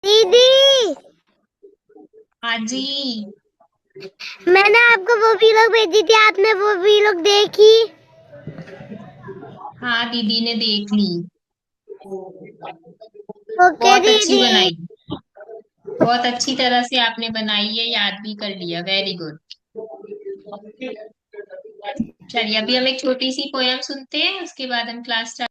दीदी, हाँ जी। मैंने आपको वो वीलॉग भेजी थी, आपने वो वीलॉग देखी? हाँ, दीदी ने देख ली। ओके बहुत अच्छी दीदी। बनाई। बहुत अच्छी तरह से आपने बनाई है, याद भी कर लिया। Very good. चलिए, अभी हम एक छोटी सी पोयम सुनते हैं, उसके बाद हम क्लास स्टार्ट।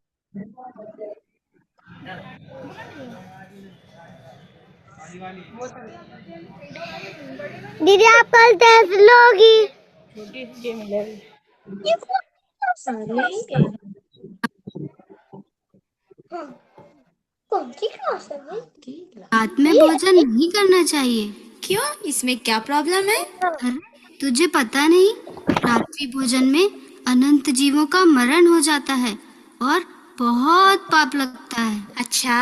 दीदी, आप कल टेस्ट लोगी? कौन सी क्लास है भाई? रात में भोजन नहीं करना चाहिए। क्यों? इसमें क्या प्रॉब्लम है? अरे, तुझे पता नहीं, रात्रि भोजन में अनंत जीवों का मरण हो जाता है और बहुत पाप लगता है। अच्छा।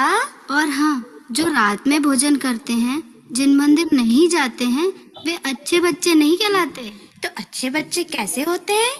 और हाँ, जो रात में भोजन करते हैं, जिन मंदिर नहीं जाते हैं, वे अच्छे बच्चे नहीं कहलाते। तो अच्छे बच्चे कैसे होते हैं?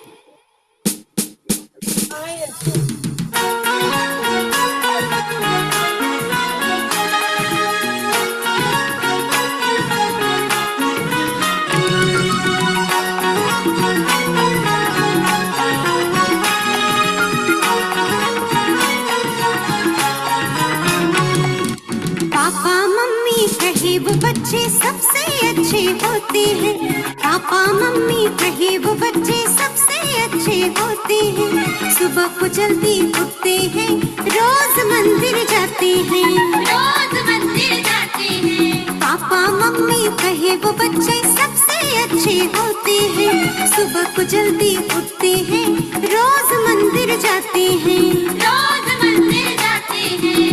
पापा मम्मी कहे वो बच्चे सबसे अच्छे होते हैं। पापा मम्मी कहे वो बच्चे सबसे अच्छे होते हैं। सुबह को जल्दी उठते हैं, रोज मंदिर जाते हैं। रोज मंदिर जाते हैं। पापा मम्मी कहे वो बच्चे सबसे अच्छे होते हैं। सुबह को जल्दी उठते हैं, रोज मंदिर जाते हैं। रोज मंदिर जाते हैं।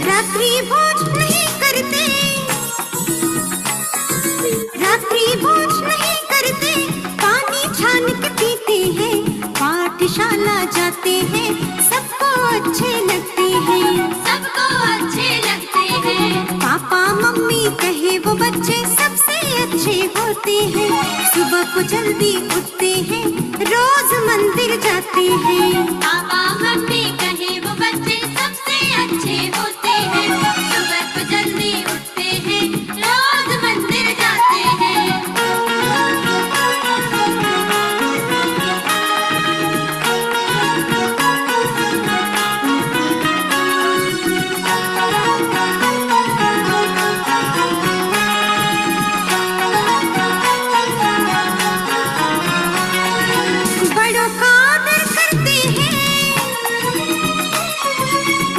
रात्रि भोज नहीं करते, रात्रि भोज नहीं करते, पानी छान के पीते हैं। पाठशाला जाते हैं, सबको अच्छे लगते हैं। सबको अच्छे लगते हैं। पापा मम्मी कहे वो बच्चे सबसे अच्छे होते हैं। सुबह को जल्दी उठते हैं, रोज मंदिर जाते हैं। पापा मम्मी कहे वो बच्चे सबसे अच्छे होते हैं। सुबह को जल्दी उठते हैं, रोज मंदिर जाते हैं। बड़ों का आदर करते हैं,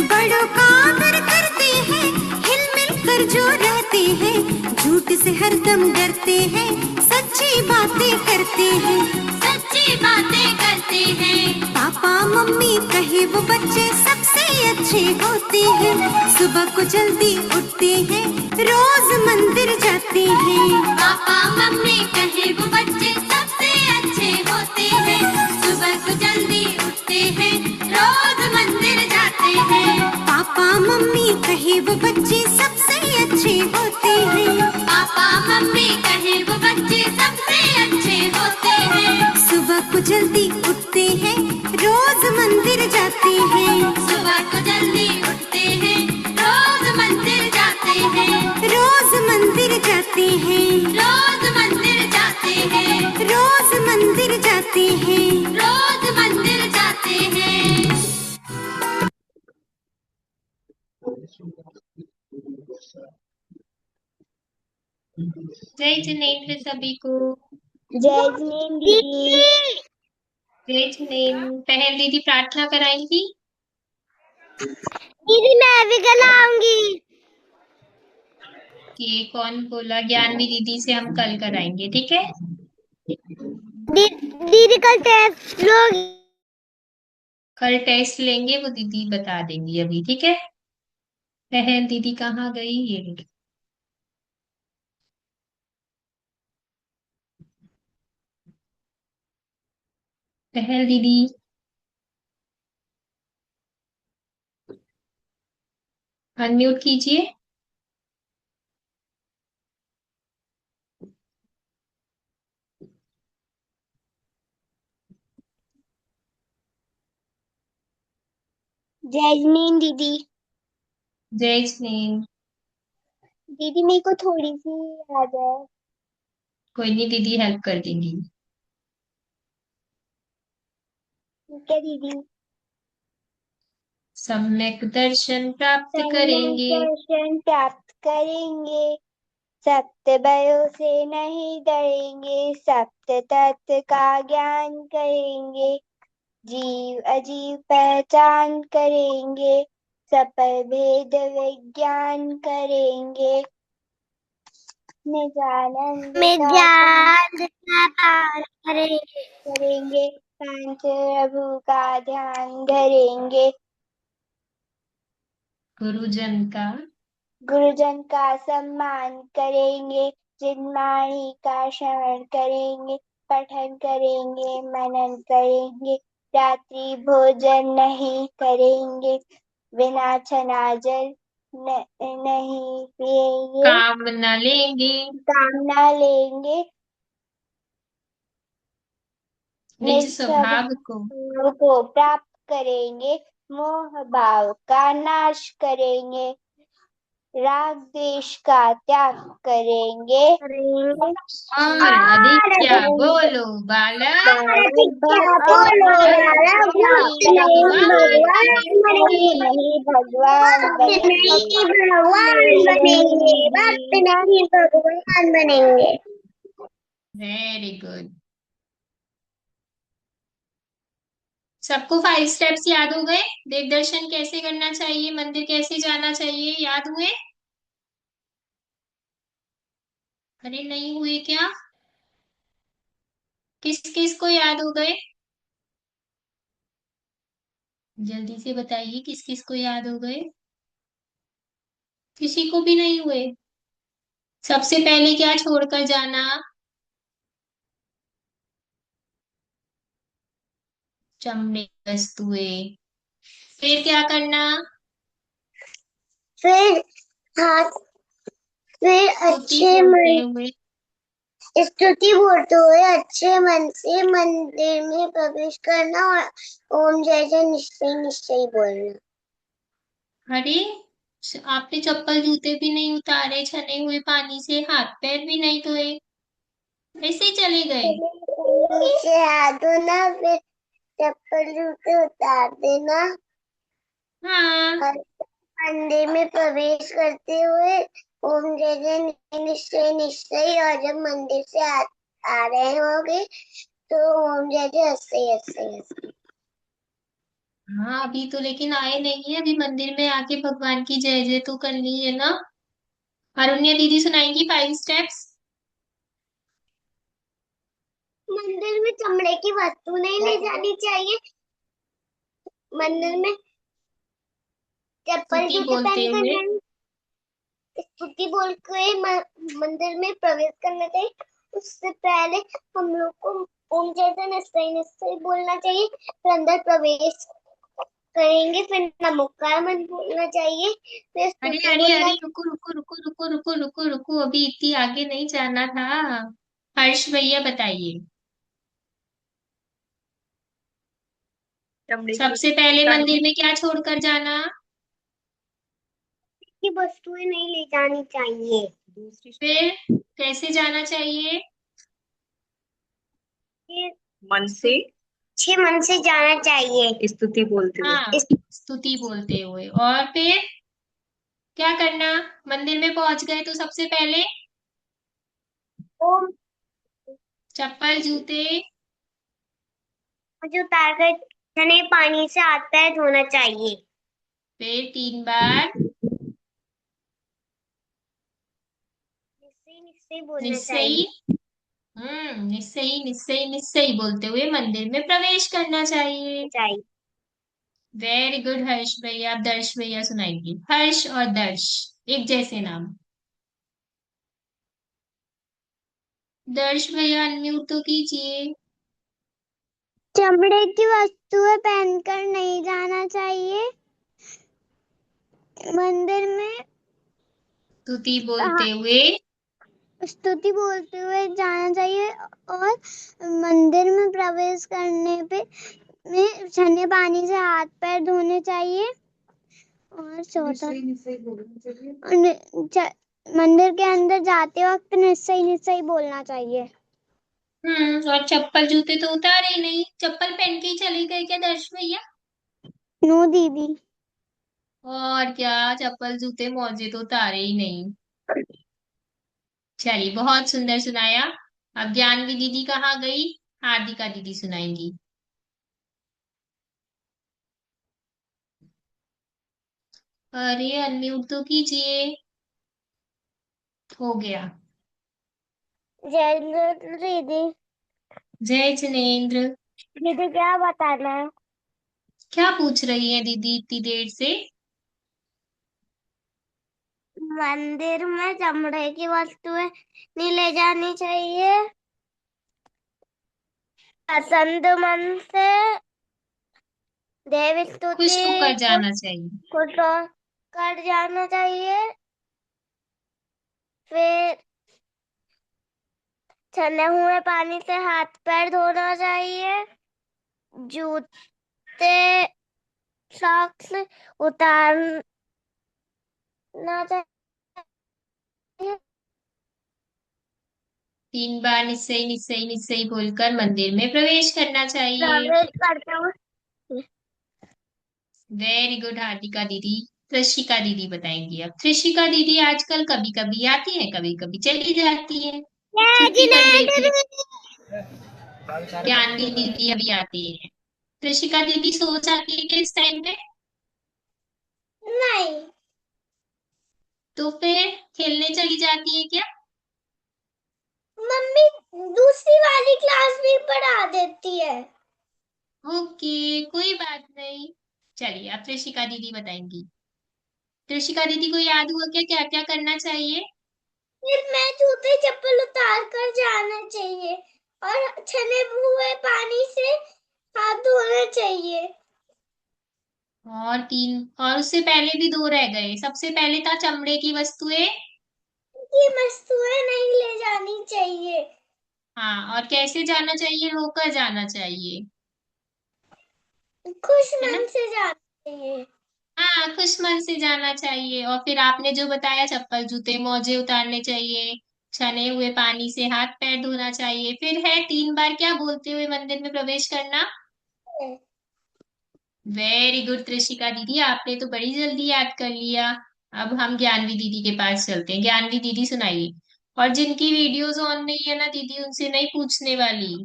बड़ों का आदर करते हैं। हिल मिल कर जो रहते हैं, झूठ से हरदम डरते हैं। सच्ची बातें करते हैं, सच्ची बातें करते हैं। पापा मम्मी कहे वो बच्चे सबसे अच्छे होते हैं। सुबह को जल्दी उठते हैं, रोज मंदिर जाते हैं। पापा मम्मी कहे वो बच्चे सबसे अच्छे होते हैं। सुबह को जल्दी उठते हैं, रोज मंदिर जाते हैं। पापा मम्मी कहे वो बच्चे सबसे अच्छे होते हैं। पापा मम्मी कहे वो बच्चे सबसे अच्छे होते हैं। सुबह को जल्दी उठते हैं, रोज मंदिर जाते हैं। सुबह को जल्दी उठते हैं, रोज मंदिर जाते हैं। रोज मंदिर जाते हैं। रोज मंदिर जाते हैं। रोज मंदिर जाते हैं। रोज मंदिर जाते हैं। जय जिनेन्द्र सभी को। जय जिनेन्द्र दीदी। जय जिनेन्द्र। पहल दीदी प्रार्थना कराएंगी। दीदी, मैं भी कल आऊंगी। कि कौन बोला? ज्ञानवी दीदी से हम कल कराएंगे, ठीक है। दीदी, कल टेस्ट लोगी? कल टेस्ट लेंगे, वो दीदी बता देंगी अभी, ठीक है। पहल दीदी कहाँ गई? ये पहल दीदी। अनम्यूट कीजिए। जैस्मीन दीदी। जय स्नेह। दीदी मेरे को थोड़ी सी याद है। कोई नहीं दीदी, हेल्प कर देंगी। ठीक है दीदी। सम्यक दर्शन प्राप्त सम्यक करेंगे। दर्शन प्राप्त करेंगे। सत्य भयों से नहीं डरेंगे। सत्य तत्व का ज्ञान करेंगे। जीव अजीव पहचान करेंगे। सफल भेद विज्ञान करेंगे। निजानंद का पान करेंगे। पांच प्रभु का ध्यान धरेंगे। गुरुजन का गुरुजन का सम्मान करेंगे। जिनवाणी का श्रवण करेंगे। पठन करेंगे, मनन करेंगे। रात्रि भोजन नहीं करेंगे। बिना छनाजल नहीं पिएंगे। काम न लेंगे। कामना लेंगे। निज निज स्वभाव को स्वभाव को प्राप्त करेंगे। मोह भाव का नाश करेंगे। राग द्वेष का त्याग करेंगे। और अधिक क्या बोलो बालक। बोलो भक्त नहीं भगवान बनेंगे। नहीं भगवान बनेंगे। भगवान बनेंगे। भक्त नहीं भगवान बनेंगे। Very good. सबको 5 स्टेप्स याद हो गए? देव दर्शन कैसे करना चाहिए, मंदिर कैसे जाना चाहिए, याद हुए? अरे नहीं हुए क्या? किस किस को याद हो गए? जल्दी से बताइए, किस किस को याद हो गए? किसी को भी नहीं हुए? सबसे पहले क्या छोड़कर जाना? चमड़े की वस्तुएं। फिर क्या करना? फिर हाथ फिर स्तुति अच्छे बोलते मन हुए। स्तुति बोलते हुए अच्छे मन से मंदिर में प्रवेश करना और ओम जय जय निश्चय निश्चय बोलना। अरे, आपने चप्पल जूते भी नहीं उतारे, छने हुए पानी से हाथ पैर भी नहीं धोए, ऐसे ही चले गए? नीचे हाथ धोना, फिर चप्पल जूते उतार देना हाँ। और मंदिर में प्रवेश करते हुए ओम जय जय निश्चय निश्चय, और जब मंदिर से आ रहे होंगे तो ओम जय जय हंसते हंसते हंसते। हाँ, अभी तो लेकिन आए नहीं है, अभी मंदिर में आके भगवान की जय जय तो करनी है ना। अरुण्या दीदी सुनाएंगी 5 स्टेप्स। मंदिर में चमड़े की वस्तु नहीं ले जानी चाहिए। मंदिर में चप्पल स्तुति जूते बोलते पहन कर हुए। नहीं, स्तुति बोल के मंदिर में प्रवेश करना चाहिए। उससे पहले हम लोग को ओम जय जय निश्चय निश्चय बोलना चाहिए। फिर अंदर प्रवेश करेंगे, फिर नमोकार मन बोलना चाहिए, फिर अरे स्तुति अरे बोलना। अरे, रुको रुको रुको रुको रुको रुको रुको, अभी इतनी आगे नहीं जाना था। हर्ष भैया बताइए। सबसे पहले मंदिर में क्या छोड़कर जाना? की वस्तुएं नहीं ले जानी चाहिए। फिर कैसे जाना चाहिए? फिर मन से अच्छे मन से जाना चाहिए। स्तुति बोलते हुए। हाँ, स्तुति बोलते हुए। और फिर क्या करना? मंदिर में पहुंच गए तो सबसे पहले ओम चप्पल जूते। जो उतार कर ठंडे पानी से हाथ पैर धोना चाहिए। फिर 3 बार निश्चय निश्चय बोलना निस्सई। चाहिए। निस्सई निस्सई निस्सई बोलते हुए मंदिर में प्रवेश करना चाहिए। चाहिए। वेरी गुड हर्ष भैया। अब दर्श भैया सुनाएंगे। हर्ष और दर्श एक जैसे नाम। दर्श भैया अनम्यूट तो कीजिए। चमड़े की वस्तुएं पहनकर नहीं जाना चाहिए मंदिर में। स्तुति बोलते हुए स्तुति बोलते हुए जाना चाहिए और मंदिर में प्रवेश करने पे में ठंडे पानी से हाथ पैर धोने चाहिए। और चौथा, मंदिर के अंदर जाते वक्त निश्चय निश्चय बोलना चाहिए। और चप्पल जूते तो उतारे ही नहीं, चप्पल पहन के ही चले गए क्या दर्श भैया? नो दीदी। और क्या, चप्पल जूते मोजे तो उतारे ही नहीं। चलिए, बहुत सुंदर सुनाया। अब ज्ञानवी दीदी कहाँ गई? हार्दिका दीदी सुनाएंगी। अरे अनम्यूट तो कीजिए। हो गया। जय दीदी। जय जिनेन्द्र। दीदी क्या बताना है? क्या पूछ रही है दीदी इतनी देर से? मंदिर में चमड़े की वस्तुएं नहीं ले जानी चाहिए। पसंद मन से देव खुश होकर स्तुति जाना चाहिए। को कर जाना चाहिए। फिर छने हुए पानी से हाथ पैर धोना चाहिए। जूते सॉक्स उतारना चाहिए। 3 बार निश्चय निश्चय निश्चय बोलकर मंदिर में प्रवेश करना चाहिए। प्रवेश करते हुए वेरी गुड हार्दिका दीदी। त्रिशिका दीदी बताएंगी अब। त्रिशिका दीदी आजकल कभी कभी आती है, कभी कभी चली जाती है, छुट्टी कर लेती है। ज्ञानवी दीदी अभी आती है। त्रिशिका दीदी सो जाती है किस टाइम पे? नहीं, तो फिर खेलने चली जाती है क्या? मम्मी दूसरी वाली क्लास भी पढ़ा देती है। ओके, कोई बात नहीं। चलिए, अब त्रिशिका दीदी बताएंगी। त्रिशिका दीदी को याद हुआ क्या, क्या क्या करना चाहिए? फिर मैं जूते चप्पल उतार कर जाना चाहिए और छने हुए पानी से हाथ धोना चाहिए। और उससे पहले भी 2 रह गए। सबसे पहले था चमड़े की वस्तुएं। ये वस्तुएं नहीं ले जानी चाहिए। हाँ, और कैसे जाना चाहिए? होकर जाना चाहिए, खुश है ना? मन से जाना चाहिए। हाँ, खुश मन से जाना चाहिए। और फिर आपने जो बताया, चप्पल जूते मोजे उतारने चाहिए, छने हुए पानी से हाथ पैर धोना चाहिए। फिर है 3 बार क्या बोलते हुए मंदिर में प्रवेश करना। वेरी गुड त्रिशिका दीदी, आपने तो बड़ी जल्दी याद कर लिया। अब हम ज्ञानवी दीदी के पास चलते हैं। ज्ञानवी दीदी सुनाइए। और जिनकी वीडियोस ऑन नहीं है ना दीदी, उनसे नहीं पूछने वाली।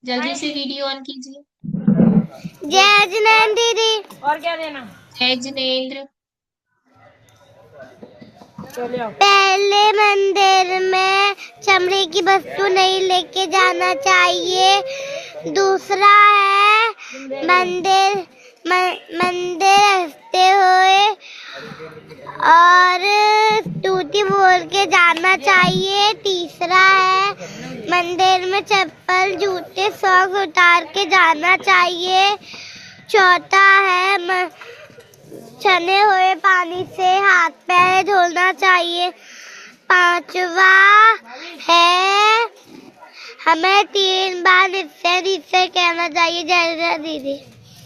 जल्दी से वीडियो ऑन कीजिए। जय जिनेन्द्र दीदी। जय जिनेन्द्र। पहले मंदिर में चमड़े की वस्तु नहीं लेके जाना चाहिए। दूसरा है मंदिर मंदिर हंसते हुए और स्तुति बोल के जाना चाहिए। तीसरा है मंदिर में चप्पल जूते सॉक्स उतार के जाना चाहिए। चौथा है छने हुए पानी से हाथ पैर धोना चाहिए। पांचवा है हमें 3 बार निश्चय निश्चय कहना चाहिए। जय जय दीदी।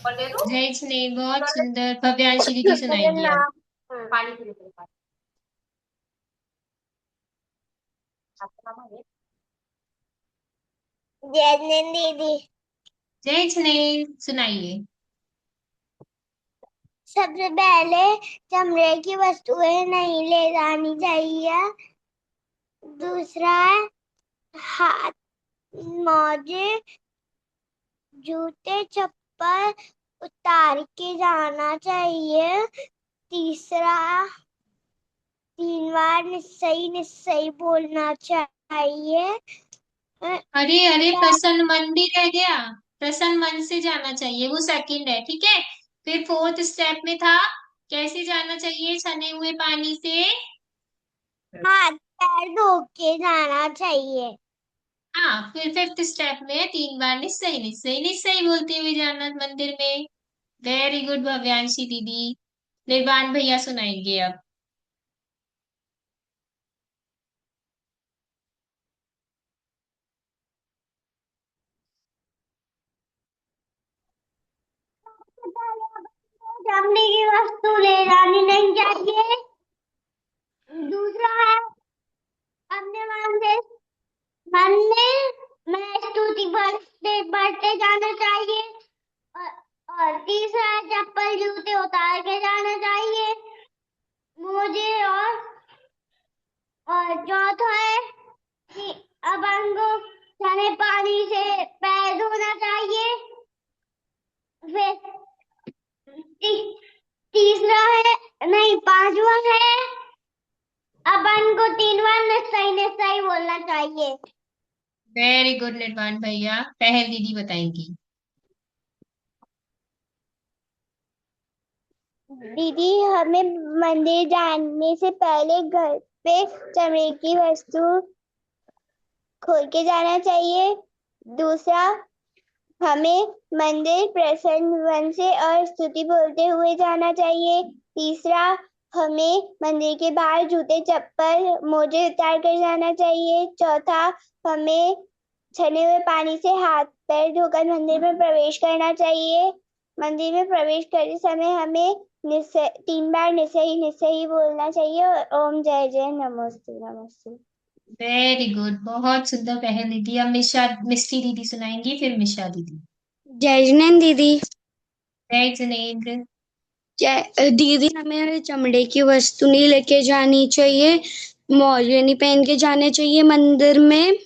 जय जिनेन्द्र, बहुत सुंदर। भव्यांशी दीदी सुनाएंगी अब। जय जिनेन्द्र दीदी। जय जिनेन्द्र, सुनाइए। सबसे पहले चमड़े की वस्तुएं नहीं ले जानी चाहिए। दूसरा हाथ मोजे जूते चप्पल उतार के जाना चाहिए। तीसरा 3 बार निश्चय निश्चय बोलना चाहिए। अरे अरे, प्रसन्न मन भी रह गया। प्रसन्न मन से जाना चाहिए, वो सेकंड है, ठीक है। फिर 4th स्टेप में था कैसे जाना चाहिए? छने हुए पानी से हाथ पैर धो के जाना चाहिए। हाँ, फिर फिफ्थ स्टेप में 3 बार निश्चय निश्चय निश्चय बोलते हुए जाना मंदिर में। वेरी गुड भव्यांशी दीदी। निर्वाण भैया सुनाएंगे अब। चमड़ी की वस्तु ले जानी नहीं चाहिए। दूसरा है अपने मंदिर में स्तुति बढ़ते जाना चाहिए। और तीसरा है चप्पल जूते उतार के जाना चाहिए मुझे। और चौथा है कि अपन को ठंडे पानी से पैर धोना चाहिए। फिर तीसरा है, नहीं, पांचवा है अपन को 3 बार निश्चय निश्चय बोलना चाहिए। वेरी गुड निर्वाण भैया। पहल दीदी बताएंगी। दीदी, हमें मंदिर जाने से पहले घर पे चमड़े की वस्तु खोल के जाना चाहिए। दूसरा, हमें मंदिर प्रसन्न मन से और स्तुति बोलते हुए जाना चाहिए। तीसरा, हमें मंदिर के बाहर जूते चप्पल मोजे उतार कर जाना चाहिए। चौथा, हमें छने हुए पानी से हाथ पैर धोकर मंदिर में प्रवेश करना चाहिए। मंदिर में प्रवेश करते समय हमें 3 बार निश्चय निश्चय बोलना चाहिए और ओम जय जय नमोस्तु नमोस्तु। वेरी गुड, बहुत सुंदर पहल दीदी। अब मिष्टी दीदी सुनाएंगी, फिर मिश्रा दीदी। जय जिनेन्द्र दीदी। जय जिनेन्द्र। दीदी, हमें चमड़े की वस्तु नहीं लेके जानी चाहिए, मोजे नहीं पहन के जाने चाहिए मंदिर में,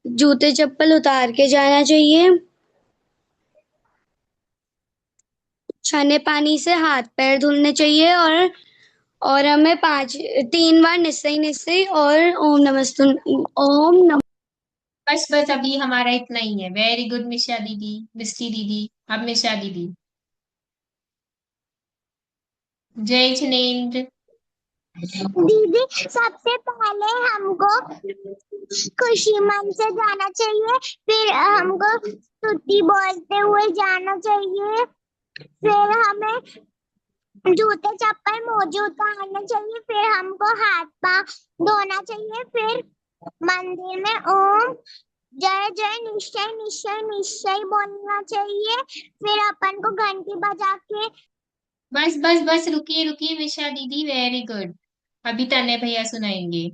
जूते चप्पल उतार के जाना चाहिए, छाने पानी से हाथ पैर धुलने चाहिए और हमें 3 बार निश्चय निश्चय और ओम नमः। बस बस, अभी हमारा इतना ही है। वेरी गुड मिश्रा दीदी, मिष्टी दीदी। अब मिश्रा दीदी। जय जिनेन्द्र। दीदी, सबसे पहले हमको खुशी मन से जाना चाहिए। फिर हमको स्तुति बोलते हुए जाना चाहिए। फिर हमें जूते चप्पल मोजे उतारना चाहिए। फिर हमको हाथ पाँव धोना चाहिए। फिर मंदिर में ओम जय जय निश्चय निश्चय निश्चय बोलना चाहिए। फिर अपन को घंटी बजा के बस बस बस, रुकिए रुकिए मिश्रा दीदी। Very good. अभी तन्ने भैया सुनाएंगे।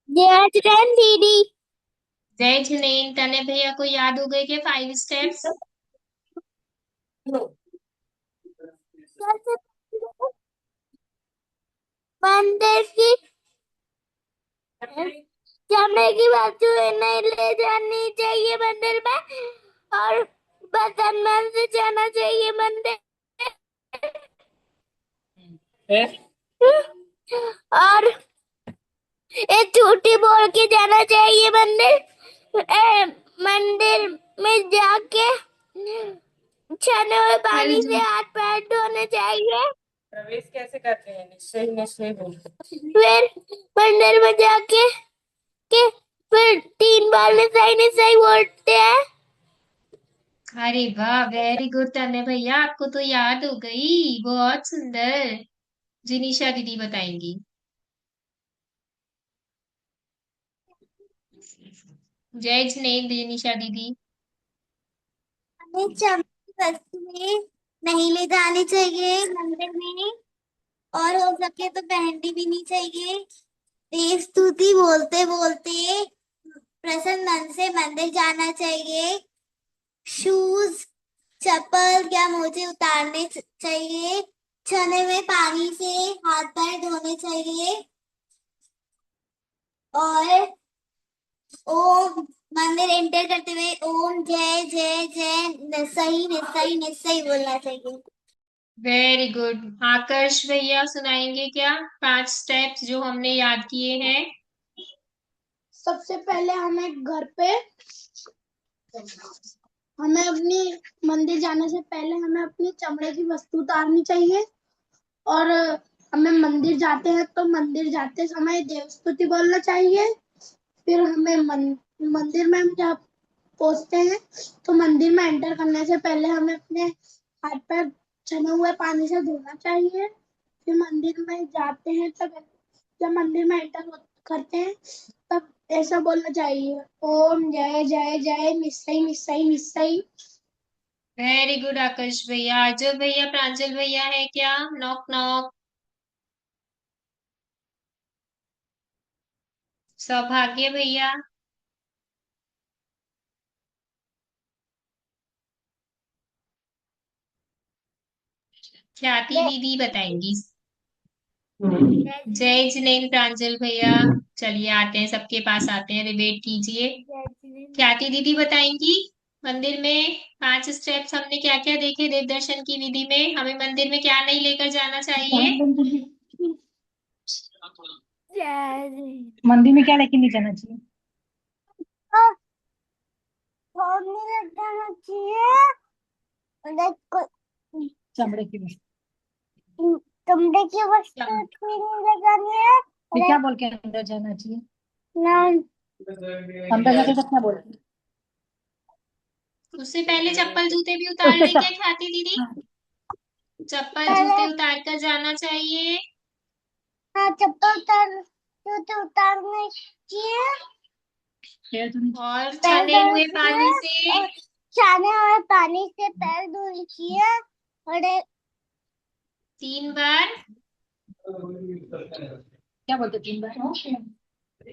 जय जय दीदी। जय जिनेन्द्र। तन्ने भैया को याद हो गए क्या 5 स्टेप्स? मंदिर की चमड़े की वस्तुएं नहीं ले जानी चाहिए मंदिर में। और बर्तन मन से जाना चाहिए मंदिर। और एक झूठी बोल के जाना चाहिए मंदिर। मंदिर में जाके छाने हुए पानी से हाथ पैर धोने चाहिए। प्रवेश कैसे करते हैं? निश्चय निश्चय बोलते। फिर मंदिर में जाके फिर 3 बार निश्चय निश्चय बोलते हैं। अरे वाह, वेरी गुड तन्ने भैया, आपको तो याद हो गई। बहुत सुंदर। जिनीशा दीदी बताएंगी। जय जिनेन्द्र जिनीशा दीदी। हमें चमड़े की वस्तुएं नहीं ले जानी चाहिए मंदिर में। और हो सके तो पहननी भी नहीं चाहिए। देव स्तुति बोलते बोलते प्रसन्न मन से मंदिर जाना चाहिए। शूज चप्पल या मोजे उतारने चाहिए। छने में पानी से हाथ पैर धोने चाहिए। और ओम मंदिर एंटर करते हुए ओम जय जय जय निश्चय निश्चय निश्चय बोलना चाहिए। Very good. आकर्ष भैया सुनाएंगे क्या 5 स्टेप्स जो हमने याद किए हैं? सबसे पहले हमें घर पे हमें अपनी मंदिर जाने से पहले हमें अपनी चमड़े की वस्तु उतारनी चाहिए। और हमें मंदिर जाते हैं तो मंदिर जाते समय देव स्तुति बोलना चाहिए। फिर हमें मंदिर में हम जब पहुंचते हैं तो मंदिर में एंटर करने से पहले हमें अपने हाथ पैर जमे हुए पानी से धोना चाहिए। फिर मंदिर में जाते हैं तब जब मंदिर में एंटर करते हैं तब ऐसा बोलना चाहिए, ओम जय जय जय निश्चय निश्चय निश्चय। वेरी गुड आकाश भैया। आजो भैया, प्रांजल भैया है क्या? Knock knock. सौभाग्य भैया। ख्याति दीदी बताएंगी। जय जिनेन्द्र प्रांजल भैया। चलिए आते हैं, सबके पास आते हैं, रिलेट कीजिए। ख्याति दीदी बताएंगी मंदिर में 5 स्टेप्स हमने क्या क्या देखे देव दर्शन की विधि में, हमें मंदिर में क्या नहीं लेकर जाना चाहिए। मंदिर में क्या लेके नहीं जाना चाहिए? फोन नहीं लगाना चाहिए, चमड़े की वस्तु। कमरे की वस्तु नहीं लगानी है। फिर क्या बोल के अंदर जाना चाहिए? ना अंदर जाके तो क्या बोलते? उससे पहले चप्पल जूते भी उतार ले क्या ख्याति दीदी? चप्पल जूते उतार कर जाना चाहिए। हाँ, चप्पल उतारने चाहिए। पैर तो नहीं। और पैर छने हुए धोने पानी से। और छाने हुए पानी से पैर धोने चाहिए और 3 बार। क्या बोलते 3 बार?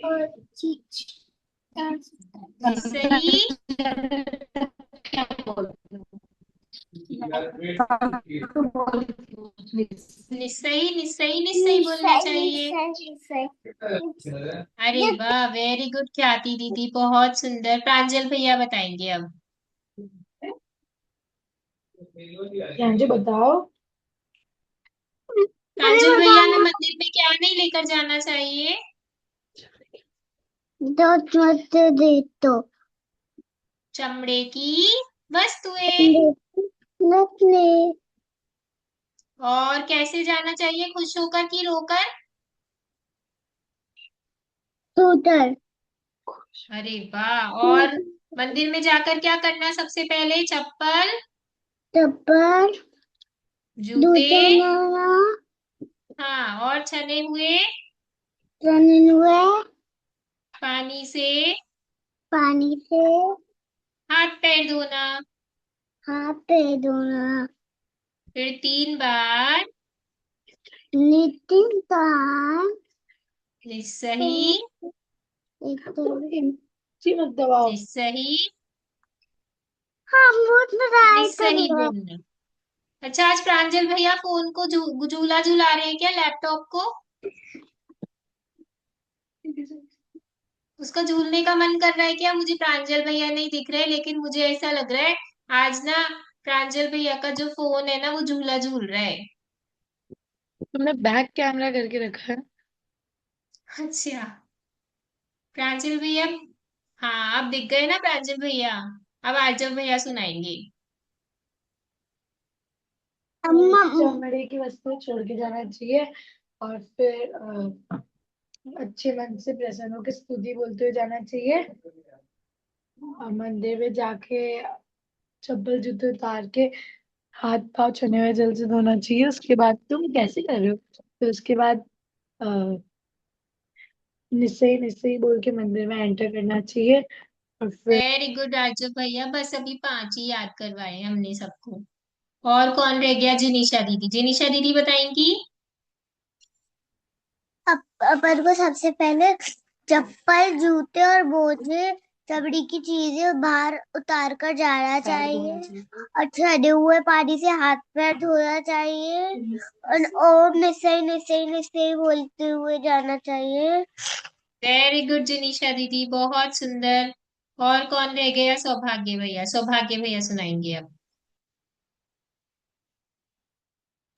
और सही। क्या बोलते? निस्सही निस्सही निस्सही बोलना चाहिए। अरे वाह, वेरी गुड ख्याति दीदी, बहुत सुंदर। प्रांजल भैया बताएंगे अब। जो बताओ। प्रांजल भैया, हमें मंदिर में क्या नहीं लेकर जाना चाहिए? दे तो चमड़े की वस्तुएं। नकली और कैसे जाना चाहिए, खुश होकर कि रोकर? स्कूटर अरे वाह। और मंदिर में जाकर क्या करना है सबसे पहले? चप्पल चप्पल जूते। नाना हाँ, और छने हुए रनिंग हुए पानी से पानी से हाथ पैर धोना। हाथ पैर धोना। फिर 3 बार नितिन कान निस्सही मत दबाओ। निस्सही हम बहुत ट्राई कर निस्सही रहे बोलना। अच्छा, आज प्रांजल भैया फोन को झूला झूला रहे हैं क्या, लैपटॉप को? उसका झूलने का मन कर रहा है क्या? मुझे प्रांजल भैया नहीं दिख रहे, लेकिन मुझे ऐसा लग रहा है आज ना प्रांजल भैया का जो फोन है ना वो झूला झूल रहा है। तुमने बैक कैमरा करके रखा है? अच्छा, प्रांजल भैया। हाँ, अब दिख गए ना प्रांजल भैया। अब आजल भैया सुनाएंगे। अम्मा चमड़े की वस्तु छोड़ के जाना चाहिए और फिर अच्छे मन से प्रसन्न होकर स्तुति बोलते हुए जाना चाहिए। और मंदिर में जाके चप्पल जूते उतार के हाथ पाँव छुने हुए जल से धोना चाहिए। उसके बाद तुम कैसे कर रहे हो? फिर उसके बाद अ, निश्चय निश्चय बोल के मंदिर में एंटर करना चाहिए। और फिर वेरी गुड आजल भैया, बस अभी 5 ही याद करवाए हमने सबको। और कौन रह गया? जिनिशा दीदी। जिनिशा दीदी बताएंगी। अपन को सबसे पहले चप्पल जूते और बोझे चमड़ी की चीजें बाहर उतार कर जाना पैर चाहिए धोना चाहिए। और छड़े हुए पानी से हाथ पैर धोना चाहिए और ओम निश्चय निश्चय निश्चय बोलते हुए जाना चाहिए। वेरी गुड जिनिशा दीदी, बहुत सुंदर। और कौन रह गया? सौभाग्य भैया। सौभाग्य भैया सुनाएंगे अब।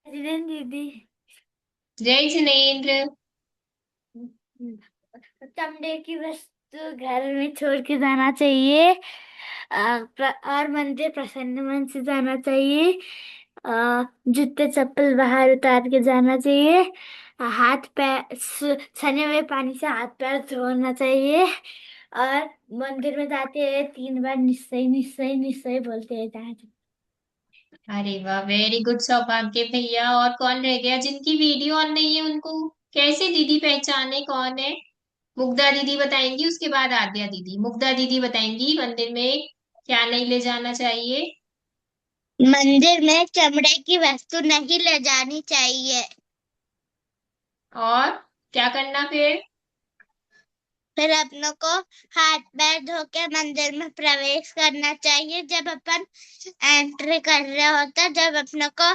दीदी जय जिनेन्द्र। चमड़े की वस्तु घर में छोड़ के जाना चाहिए और मंदिर प्रसन्न मन से जाना चाहिए जूते चप्पल बाहर उतार के जाना चाहिए। हाथ पैर सने हुए पानी से हाथ पैर धोना चाहिए। और मंदिर में जाते हैं 3 बार निश्चय निश्चय निश्चय बोलते हैं जाना चाहिए। अरे वाह, वेरी गुड सौभाग्य भैया। और कौन रह गया जिनकी वीडियो ऑन नहीं है? उनको कैसे दीदी पहचाने कौन है? मुग्धा दीदी बताएंगी, उसके बाद आद्या दीदी। मुग्धा दीदी बताएंगी मंदिर में क्या नहीं ले जाना चाहिए। मंदिर में चमड़े की वस्तु नहीं ले जानी चाहिए। और क्या करना फिर? फिर अपनों को हाथ पैर धो के मंदिर में प्रवेश करना चाहिए। जब अपन एंट्री कर रहे होते, जब अपनों को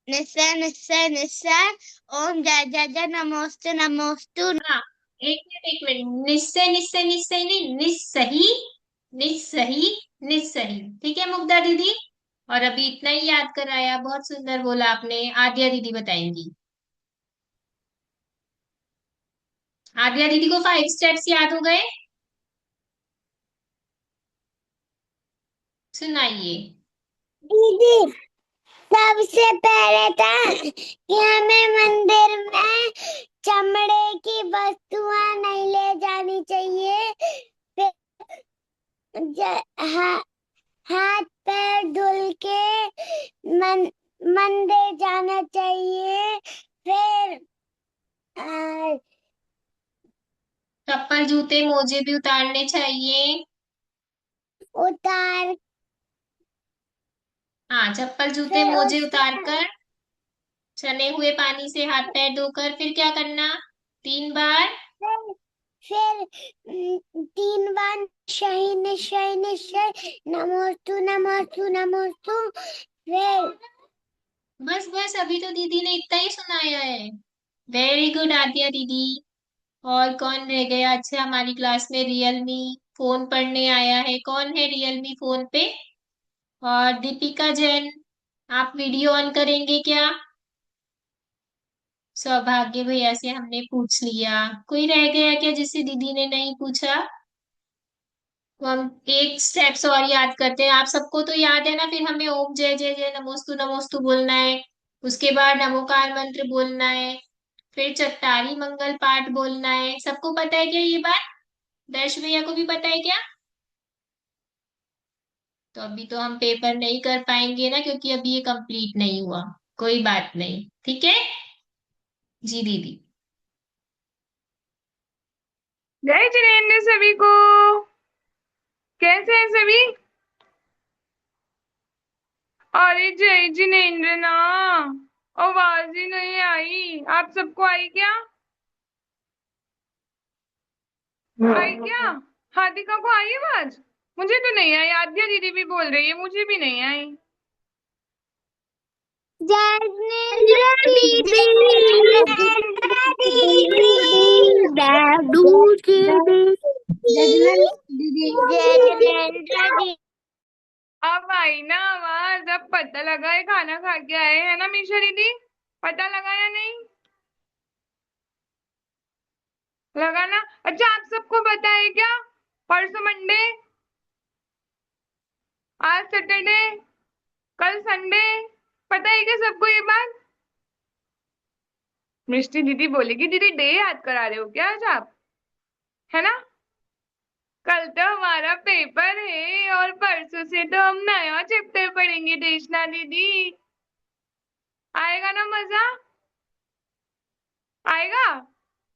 निश्चय निश्चय निश्चय ओम जय जय जय नमोस्तु नमोस्तु। हाँ, एक मिनट, निश्चय निश्चय निश्चय नहीं, निस्सही निस्सही निस्सही। ठीक है मुग्धा दीदी? और अभी इतना ही याद कराया, बहुत सुंदर बोला आपने। आद्या दीदी बताएंगी। आद्या दीदी को 5 स्टेप्स याद हो गए? सुनाइए। दीदी, सबसे पहले था कि हमें मंदिर में चमड़े की वस्तुएं नहीं ले जानी चाहिए। फिर हाथ पैर धुल के मंदिर जाना चाहिए। फिर चप्पल जूते मोजे भी उतारने चाहिए। उतार हाँ, चप्पल जूते फिर मोजे उसके उतार कर चने हुए पानी से हाथ पैर धोकर फिर क्या करना? 3 बार। फिर फिर 3 बार निश्चय निश्चय निश्चय नमोस्तु नमोस्तु नमोस्तु। फिर बस बस, अभी तो दीदी ने इतना ही सुनाया है। वेरी गुड आद्या दीदी। और कौन रह गया? अच्छा, हमारी क्लास में रियलमी फोन पढ़ने आया है। कौन है रियलमी फोन पे? और दीपिका जैन, आप वीडियो ऑन करेंगे क्या? सौभाग्य भैया से हमने पूछ लिया। कोई रह गया क्या जिसे दीदी ने नहीं पूछा? तो हम एक स्टेप्स और याद करते हैं। आप सबको तो याद है ना? फिर हमें ओम जय जय जय नमोस्तु नमोस्तु बोलना है। उसके बाद नमोकार मंत्र बोलना है। फिर चट्टारी मंगल पाठ बोलना है। सबको पता है क्या ये बात? दर्श भैया को भी पता है क्या? तो अभी तो हम पेपर नहीं कर पाएंगे ना, क्योंकि अभी ये कंप्लीट नहीं हुआ। कोई बात नहीं, ठीक है जी दीदी। जय जिनेंद्र सभी को। कैसे हैं सभी? अरे जय जिनेंद्र ना, आवाज ही नहीं आई। आप सबको आई क्या? आई क्या? हादिका को आई आवाज? मुझे तो नहीं आई। आद्या दीदी भी बोल रही है, मुझे भी नहीं आई। जैनेन्द्र दीदी, जैनेन्द्र दीदी, दादू दीदी, जैनेन्द्र दीदी। अब आई ना आवाज? अब पता लगा है खाना खा के आए हैं ना मीशा दीदी? पता लगा या नहीं लगा ना? अच्छा, आप सबको पता है क्या परसों मंडे, आज सैटरडे, कल संडे? पता है क्या सबको ये बात? मिष्टी दीदी बोलेगी दीदी डे याद करा रहे हो क्या आज आप, है ना? कल तो हमारा पेपर है और परसों से तो हम नया चैप्टर पढ़ेंगे देशना दीदी। आएगा ना मजा? आएगा?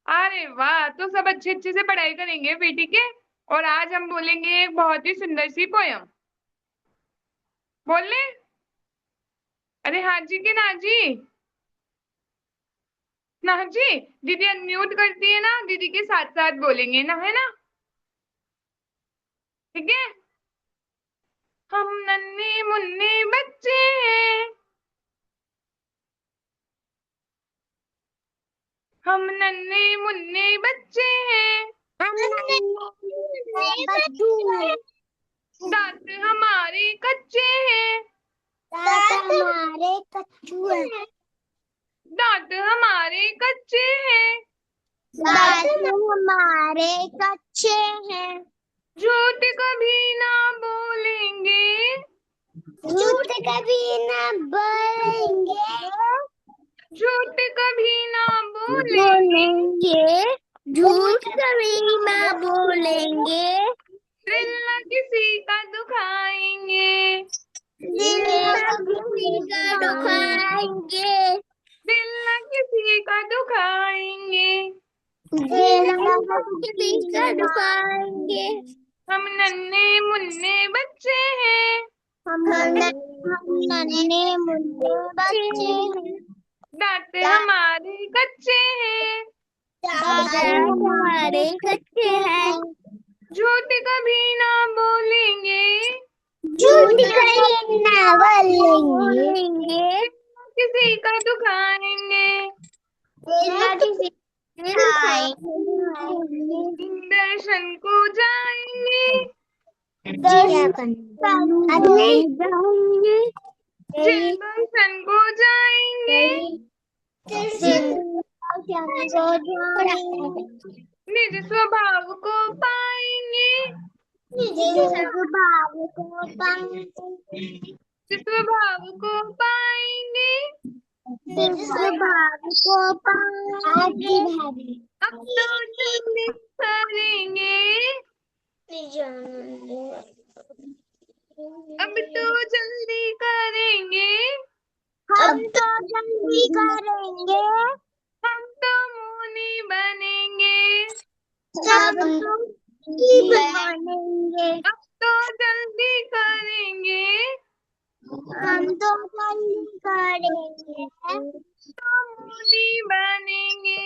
अरे वाह, तो सब अच्छे अच्छे से पढ़ाई करेंगे फिर, ठीक है? और आज हम बोलेंगे एक बहुत ही सुंदर सी पोयम। बोल ले? अरे हाँ जी के ना जी? ना जी, दीदी अनम्यूट करती है ना, दीदी के साथ साथ बोलेंगे ना, है ना? ठीक है? हम नन्हे मुन्ने बच्चे हैं, हम नन्हे मुन्ने बच्चे हैं, दांत हमारे कच्चे हैं, हमारे कच्चू है, दांत हमारे कच्चे हैं, दांत हमारे कच्चे हैं, झूठ कभी ना बोलेंगे, झूठ कभी ना बोलेंगे, झूठ कभी ना बोले, बोलेंगे, झूठ कभी ना बोलेंगे, दिल न किसी का दुखाएंगे, दिल ना किसी का दुखाएंगे, दिल न किसी का दुखाएंगे। दिल ना किसी का दुखाएंगे। हम नन्हे मुन्ने बच्चे हैं, हम नन्हे मुन्ने बच्चे हैं, दांत हमारे कच्चे हैं, दांत हमारे कच्चे हैं, झूठ कभी ना बोलेंगे, झूठ कभी ना बोलेंगे, किसी का दुखाएंगे। दिल ना किसी का दुखाएंगे, दर्शन को जाएंगे, दर्शन जाएंगे, जिन दर्शन को जाएंगे, निज स्वभाव को पाएंगे, जिस स्वभाव को पाएंगे। अब तो जल्दी करेंगे, अब तो जल्दी करेंगे, हम तो जल्दी करेंगे, हम तो मुनि बनेंगे, सब बनेंगे, अब तो जल्दी करेंगे, हम तो जल्दी करेंगे, तो मुनि बनेंगे।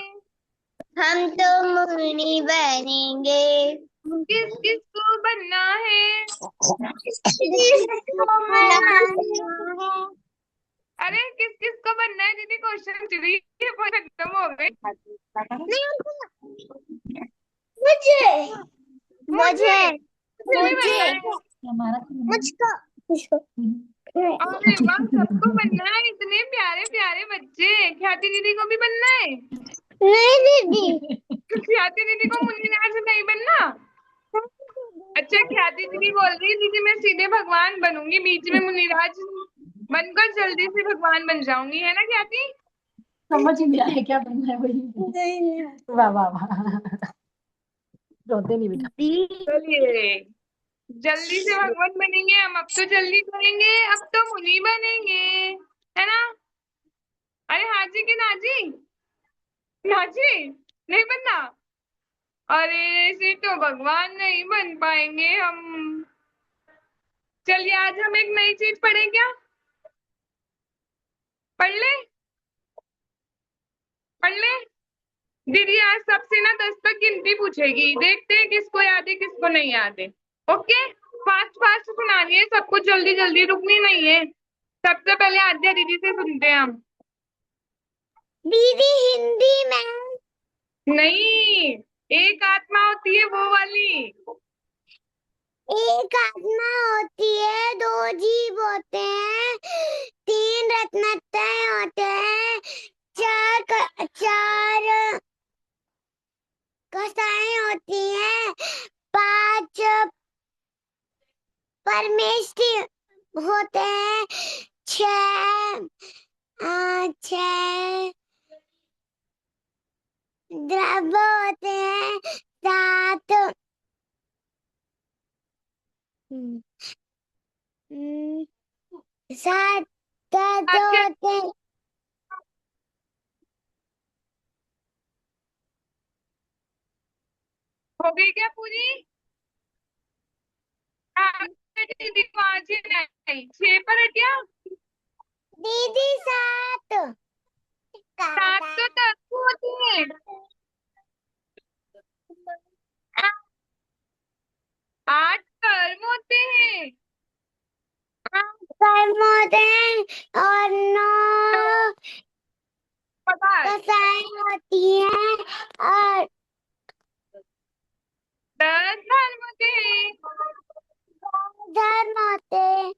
हम तो मुनि बनेंगे। किस किस को बनना है, अरे किस किस को बनना है दीदी, क्वेश्चन चली खत्म हो गए। मुझे मुझे मुझे भी बनना है। मुझको अरे वाह, सबको बनना है, इतने प्यारे प्यारे बच्चे। ख्याति दीदी को भी बनना है। नहीं दीदी, ख्याति दीदी को मुनिराज नहीं बनना। अच्छा, ख्याति दीदी बोल रही है दीदी मैं सीधे भगवान बनूंगी, बीच में मुनिराज बनकर जल्दी से भगवान बन जाऊंगी, है ना ख्याति? समझ ही नहीं आया क्या बनना है वही। वाह वाह वाह, रोते नहीं बेटा। चलिए, जल्दी से भगवान बनेंगे हम, अब तो जल्दी करेंगे, अब तो मुनि बनेंगे, है ना? अरे हाजी की नाजी, नाजी नहीं बनना। अरे ऐसे तो भगवान नहीं बन पाएंगे हम। चलिए आज हम एक नई चीज पढ़े क्या? पढ़ ले, पढ़ ले। दीदी आज सबसे ना 10 तक गिनती पूछेगी, देखते हैं किसको याद है किसको नहीं याद है। ओके, फास्ट फास्ट सुनानी है सबको, जल्दी जल्दी, रुकनी नहीं है। सबसे पहले आद्या दीदी से सुनते हैं हम। दीदी हिंदी में नहीं, एक आत्मा होती है वो वाली। एक आत्मा होती है, दो जीव होते हैं, तीन रत्नत्रय होते हैं, चार कसाएं होती हैं, पांच परमेष्ठी होते हैं, छह द्रव्य होते हैं, सात सात तत्व होते हैं, हो गई क्या पूरी? हाँ, दीदी को आज ही नहीं, 6 पर हटिया। दीदी सात 7 तो तत्व होते हैं, 8 कर्म होते हैं, कर्म होते हैं, और 9 पदार्थ, कसाएं होती हैं, और 10 धर्म होते हैं। धर्म होते हैं।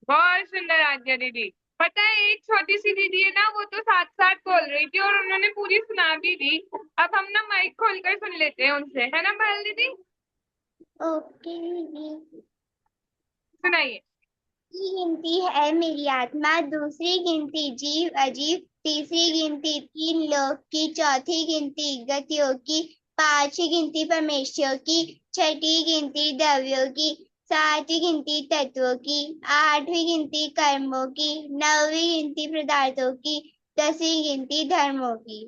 बहुत सुंदर आज्ञा दीदी। पता है एक छोटी सी दीदी है ना, वो तो साथ साथ बोल रही थी और उन्होंने पूरी सुना भी दी। अब हम ना माइक खोलकर सुन लेते हैं उनसे, है ना पायल दीदी? ओके सुनाइए। की गिनती है मेरी आत्मा, दूसरी गिनती जीव अजीब, तीसरी गिनती तीन लोक की, चौथी गिनती गतियों की, पांचवी गिनती परमेश्वर की, छठी गिनती द्रव्यों की, सातवीं गिनती तत्वों की, आठवीं गिनती कर्मों की, नौवीं गिनती पदार्थों की, 10वीं गिनती धर्मों की।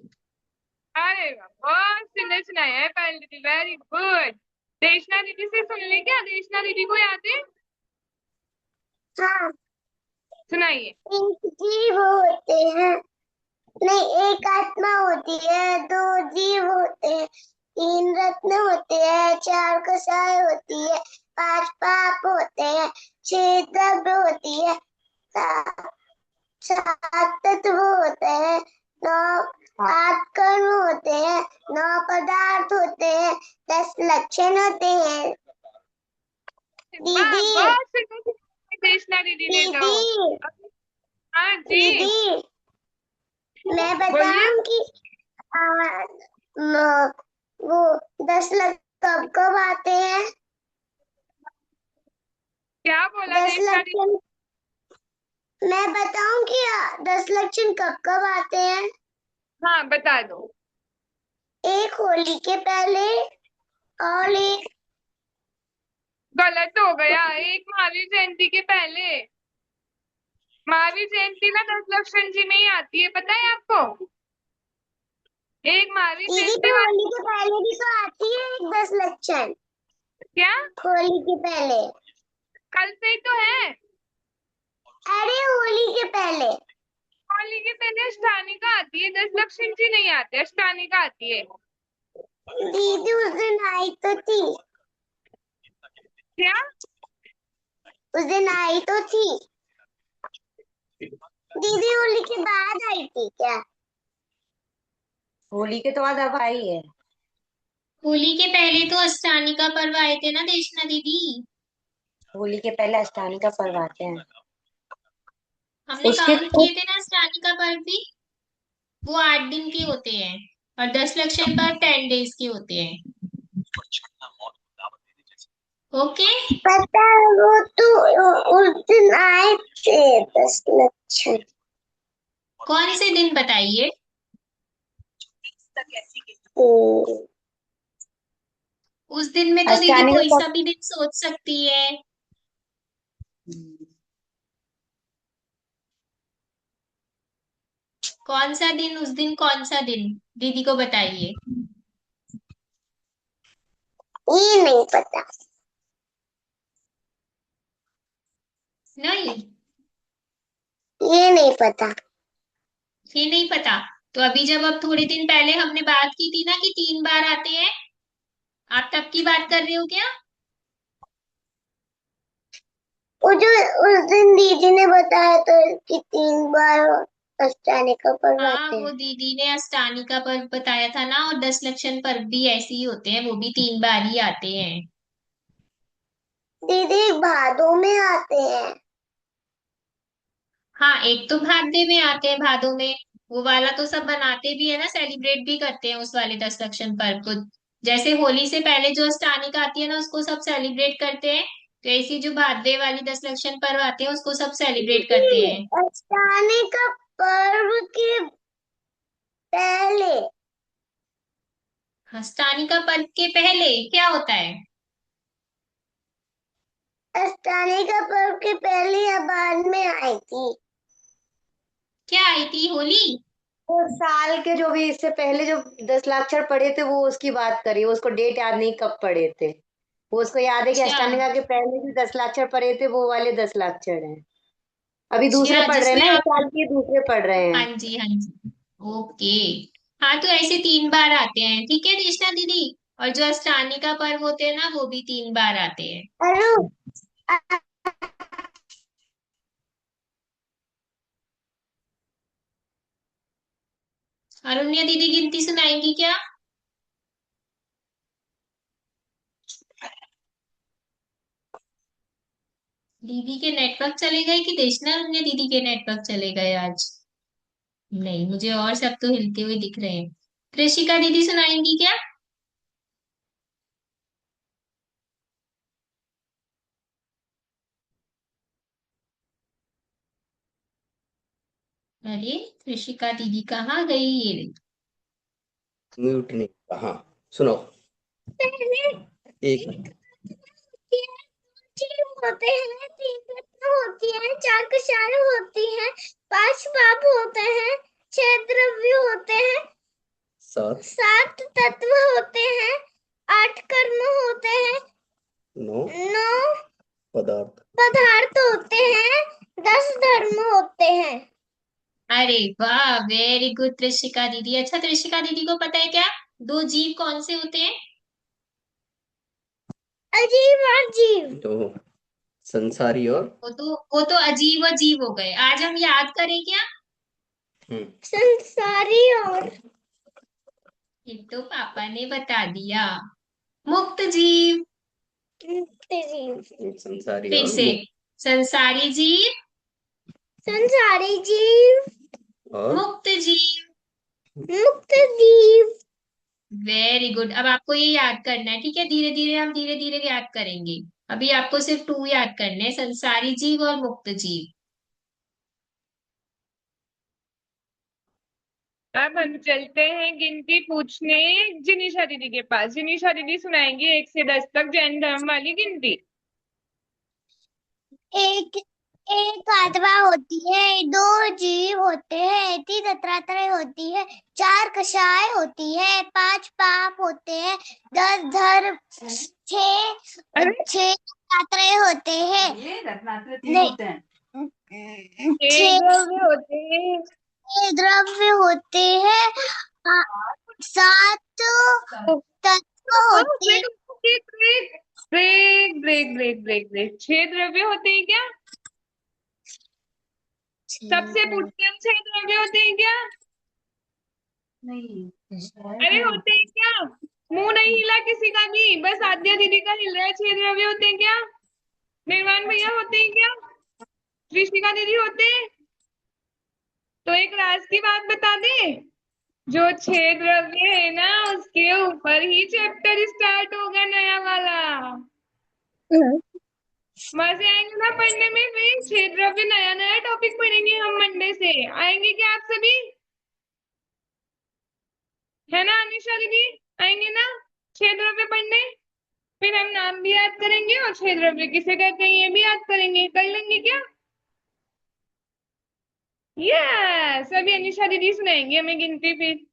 अरे वाह, बहुत सुंदर सुनाया है पायल दीदी, वेरी गुड। देशना दीदी से सुन ले क्या? देशना दीदी को याद है? हाँ, सुनाइए। एक जीव होते हैं, नहीं एक आत्मा होती है, दो जीव होते हैं, तीन रत्न होते हैं, चार कसाय होती है, पांच पाप होते हैं, छह द्रव्य होती है, सात तत्व होते हैं, नौ आठ कर्म होते हैं, 9 पदार्थ होते हैं, 10 लक्षण होते हैं। वाह, दीदी बहुत सुंदर सुनाया है देशना दीदी ने तो। दीदी हाँ जी, दीदी मैं बोलिए। बताऊं कि आ, वो 10 लक्ष कब कब आते हैं? क्या बोला 10 देशना दीदी? लक्षण मैं बताऊं कि 10 लक्षण कब कब आते हैं? हाँ, बता दो। एक होली के पहले और एक गलत हो गया, एक महावीर जयंती के पहले। महावीर जयंती ना 10 लक्षण जी में ही आती है, पता है आपको? एक महावीर दीदी जयंती तो वाली। होली के पहले भी तो आती है एक 10 लक्षण, क्या? होली के पहले। कल से ही तो है। अरे होली के पहले होली के पहले अष्टानिका आती है, 10 लक्षण जी नहीं आते, अष्टानिका आती है। दीदी उस दिन आई तो थी, क्या? उस दिन आई तो थी। दीदी होली के बाद आई थी क्या? होली के तो बाद अब आई है। होली के पहले तो अष्टानिका पर्व आए थे ना देशना दीदी। होली के पहले अष्टानी का पर्व आते हैं। हमने उसके काउंट किए थे ना अष्टानिका पर्व भी, वो 8 दिन के होते हैं और 10 लक्षण पर्व 10 डेज के होते हैं। ओके। पता है वो तो उस दिन आए थे 10 लक्षण। कौन से दिन बताइए? उस दिन में तो दीदी अष्टानी कोई का सा भी दिन सोच सकती है। कौन सा दिन, उस दिन कौन सा दिन दीदी को बताइए। ये नहीं पता। नहीं, ये नहीं पता। ये नहीं पता। तो अभी जब अब थोड़े दिन पहले हमने बात की थी ना कि 3 बार आते हैं, आप तब की बात कर रहे हो क्या? वो जो उस दिन दीदी ने बताया तो कि 3 बार अष्टानिका पर्व हाँ, आते वो हैं। दीदी ने अष्टानिका पर्व बताया था ना, और 10 लक्षण पर्व भी ऐसे ही होते हैं, वो भी 3 बार ही आते हैं। दीदी भादों में आते हैं। हाँ, एक तो भादवे में आते हैं, भादों में वो वाला तो सब बनाते भी है ना, सेलिब्रेट भी करते हैं उस वाले 10 लक्षण पर्व को। जैसे होली से पहले जो अष्टानिका आती है ना, उसको सब सेलिब्रेट करते हैं, तो ऐसी जो भादवे वाली 10 लक्षण पर्व आते हैं उसको सब सेलिब्रेट करते दीदी हैं। अष्टानिका पर्व के पहले अष्टानिका पर्व के पहले क्या होता है? अष्टानिका पर्व के पहले या बाद में आई थी? क्या आई थी? होली। वो साल के जो भी इससे पहले जो 10 लाक्षर पढ़े थे वो उसकी बात करी, उसको डेट याद नहीं कब पढ़े थे। वो उसको याद है कि अच्छा। अष्टानिका के पहले जो 10 लाक्षर पढ़े थे वो वाले 10 लाक्षर हैं। अभी दूसरे अच्छा, पढ़ रहे हैं जिसमें ना, इस आप। साल के दूसरे पढ़ रहे हाँ हैं। जी, हाँ जी। ओके। हाँ, तो ऐसे 3 बार आते हैं, ठीक है कृष्णा दीदी। और जो अष्टानिका पर्व होते हैं ना, वो भी 3 बार आते हैं। अरे अरुण्या दीदी गिनती सुनाएंगी क्या? दीदी के नेटवर्क चले गए कि देशना अरुण्या दीदी के नेटवर्क चले गए आज? नहीं, मुझे और सब तो हिलते हुए दिख रहे हैं। कृषिका दीदी सुनाएंगी क्या? अरे ऋषिका दीदी कहाँ गई ये? म्यूट नहीं। हाँ, सुनो। पहले एक जीव होते हैं, 3 रत्न होती है, 4 कक्षाएं होती हैं, 5 पाप होते हैं, 6 द्रव्य होते हैं, सात 7 तत्व होते हैं, 8 कर्म होते हैं, नौ 9 पदार्थ। पदार्थ होते हैं, 10 धर्म होते हैं। अरे वाह, वेरी गुड त्रिशिका दीदी। अच्छा, त्रिशिका दीदी को पता है क्या 2 जीव कौन से होते हैं? अजीब और जीव। तो संसारी और वो तो अजीब और जीव हो गए। आज हम याद करें क्या? संसारी और ये तो पापा ने बता दिया। मुक्त जीव। मुक्त जीव। संसारी फिर और से, संसारी जीव, संसारी जीव, और मुक्त जीव। मुक्त जीव। Very good. अब आपको ये याद करना है, ठीक है? धीरे धीरे हम धीरे धीरे याद करेंगे। अभी आपको सिर्फ 2 याद करने हैं, संसारी जीव और मुक्त जीव। अब हम चलते हैं गिनती पूछने जिनिशा दीदी के पास। जिनिशा दीदी सुनाएंगी 1 से 10 तक जैन धर्म वाली गिनती। एक एक आत्मा होती है, 2 जीव होते हैं, 3 तत्रात्रय होती है, 4 कषाय होती है, 5 पाप होते हैं, 10 धर्म, 6 तत्रात्रय होते हैं, नहीं 6 द्रव्य होते हैं, द्रव्य होते हैं, 7 तत्व होते हैं। Break break break break break 6 द्रव्य होते हैं क्या? सबसे पूछते हैं, 6 द्रव्य होते हैं क्या? अरे होते हैं क्या? मुंह नहीं हिला किसी का भी, बस आद्या दीदी का हिल रहा है। 6 द्रव्य होते हैं क्या? निर्वाण भैया होते हैं क्या? ऋषिका दीदी होते हैं? तो एक राज की बात बता दे, जो 6 द्रव्य है ना, उसके ऊपर ही चैप्टर स्टार्ट होगा नया वाला। मजे आएंगे ना पढ़ने में? फिर 6 द्रव्य नया नया टॉपिक पढ़ेंगे हम मंडे से। आएंगे क्या आप सभी? है ना अनिशा दीदी? आएंगे ना 6 द्रव्य पढ़ने? फिर हम नाम भी याद करेंगे और 6 द्रव्य किसे कहते हैं ये भी याद करेंगे। कर लेंगे क्या? यस, अभी अनिशा दीदी सुनाएंगे हमें गिनती। फिर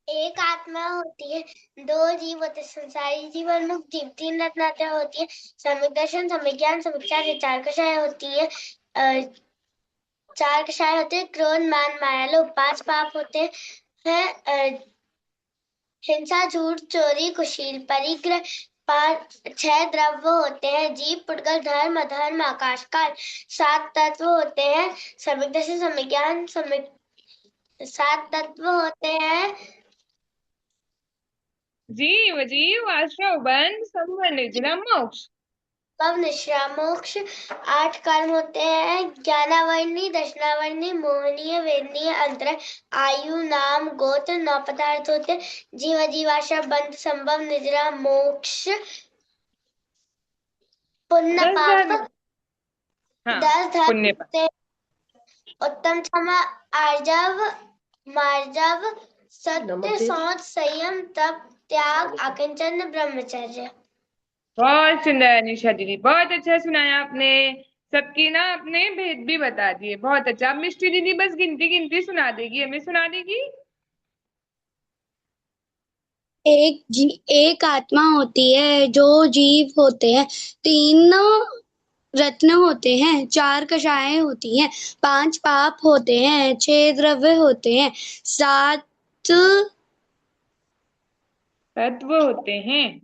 एक आत्मा होती है, 2 जीव होते हैं, संसारी जीव और मुक्त जीव। 3 रत्नात्रय होती है, सम्यक दर्शन, सम्यक ज्ञान, सम्यक चार्य। 4 कषाय होती है, 4 कषाय होते हैं, क्रोध, मान, माया, लोभ। 5 पाप होते हैं, हिंसा, झूठ, चोरी, कुशील, परिग्रह। 6 द्रव्य होते हैं, जीव, पुद्गल, धर्म, अधर्म, आकाश, काल। 7 तत्व होते हैं, सम्यक दर्शन, सम्यक ज्ञान, सम्यक। 7 तत्व होते हैं, जीव जीव आश्रव बंध संबंध निद्रा मोक्ष। कब निश्रा मोक्ष। 8 कर्म होते हैं, ज्ञानावर्णी, दशनावर्णी, मोहनीय, वेदनीय, अंतर, आयु, नाम, गोत्र। 9 पदार्थ होते हैं, जीव, जीवाश्रव, बंध, संभव, निद्रा, मोक्ष, पुण्य, 10 पाप। धर्म। हाँ, 10 धर्म पुण्य पाप। होते हैं, उत्तम, क्षमा, आर्जव, मार्जव, सत्य, शौच, संयम, तप, त्याग, आकिंचन, ब्रह्मचर्य। बहुत सुंदर अनिशा दीदी, बहुत अच्छा सुनाया आपने। सबकी ना अपने भेद भी बता दिए, बहुत अच्छा। अब मिष्टी दीदी बस गिनती गिनती सुना देगी, हमें सुना देगी। एक आत्मा होती है, 2 जीव होते हैं, 3 रत्न होते हैं, 4 कषायें होती हैं, 5 पाप होते हैं, 6 द्रव्य होते हैं, 7 तत्व होते हैं,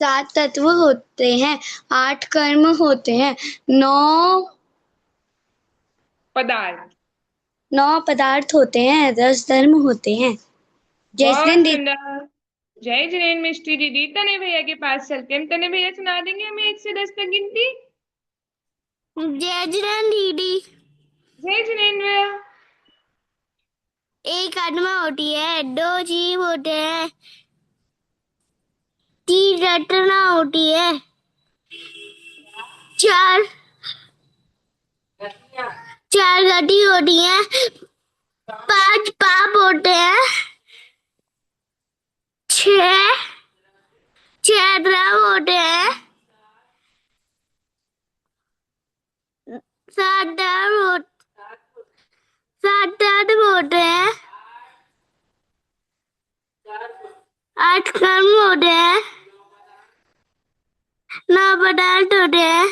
7 तत्व होते हैं, 8 कर्म होते हैं, 9 पदार्थ होते हैं, 10 धर्म होते हैं। बहुत सुंदर। जय जिनेन मिष्टी दीदी। तने भैया के पास चलते हैं। तने भैया सुना देंगे हमें 1 से 10 तक गिनती। जय जिनेन दीदी। जय जिनेन भैया। एक आत्मा होती है, 2 जीव होते हैं, 3 रचना होती है, 4 चार गति होती है, 5 पाप होते हैं, 6 द्रव होते हैं, 7 तत्व होते हैं, 8 कर्म होते हैं, 9 पदार्थ होते हैं,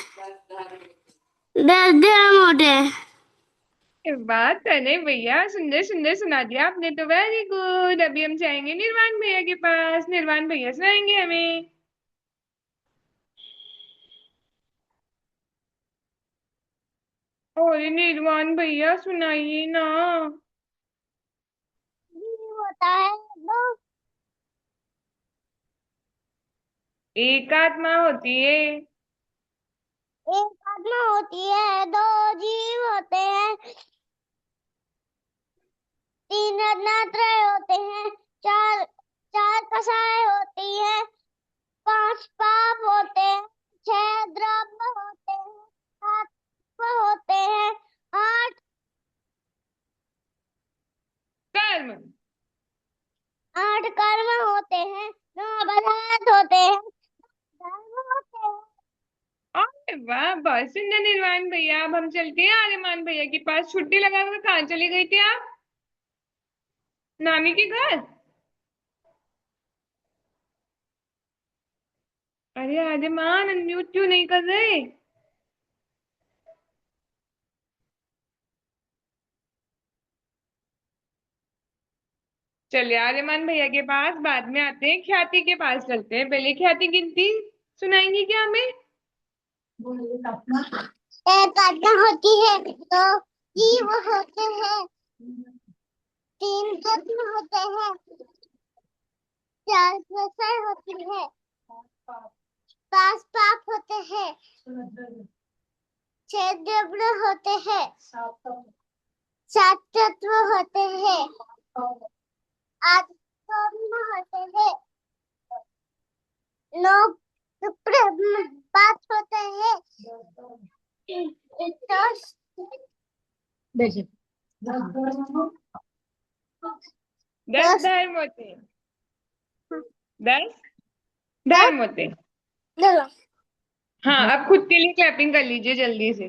10 धर्म होते हैं। बात करने भैया, सुंदर सुंदर सुना दिया आपने तो, वेरी गुड। अभी हम जाएंगे निर्वाण भैया के पास, निर्वाण भैया सुनाएंगे हमें। और निर्वाण भैया सुनाइए ना। जीव होता है दो, एक आत्मा होती है, एक आत्मा होती है, 2 जीव होते हैं, 3 रत्नात्रय होते हैं, 4 कसाएं होती है, 5 पाप होते हैं, 6 द्रव्य होते हैं, 7 होते हैं, 8 कर्म, 8 कर्म होते हैं, 9 पदार्थ होते हैं, धर्म होते हैं। अरे वाह, बहुत सुंदर निर्वाण भैया। अब हम चलते हैं आर्यमान भैया के पास। छुट्टी लगाकर कहाँ चले गए थे आप? नानी के घर? अरे आर्यमान, अनम्यूट क्यों नहीं कर रहे? चलिए आर्यमान भैया के पास बाद में आते हैं, ख्याति के पास चलते हैं। पहले ख्याति गिनती सुनाएंगी क्या हमें? एक आत्मा होती है, 2 जीव होते हैं, 3 तत्व होते हैं, 4 रसायन होती है, 5 पाप होते हैं, 6 द्रव्य होते हैं, 7 तत्व होते हैं, 8 कर्म होते हैं, 9 पाप होते हैं, 10 धर्म होते हैं, 10 धर्म होते हैं। हाँ, अब खुद के लिए क्लैपिंग कर लीजिए जल्दी से।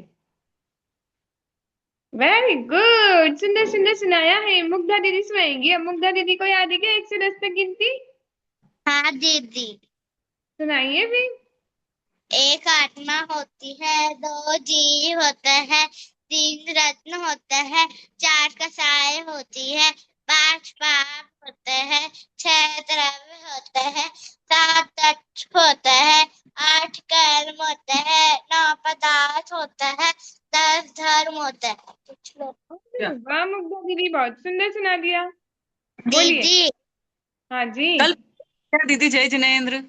वेरी गुड, सुंदर सुंदर सुनाया है। मुग्धा दीदी सुनाएंगी। अब मुग्धा दीदी को याद है क्या 1 से 10 तक गिनती? हाँ दीदी। सुनाइए भी। एक आत्मा होती है, 2 जीव होते हैं, 3 रत्न होते हैं, 4 कसाएं होती है, 5 पाप होते हैं, 6 द्रव्य होते हैं, 7 तत्व होते हैं, 8 कर्म होते हैं, 9 पदार्थ होते हैं, 10 धर्म होते हैं। वाह मुग्धा दीदी, बहुत सुंदर सुना दिया। बोलिए। दीदी हाँ जी। कल दीदी जय जिनेंद्र,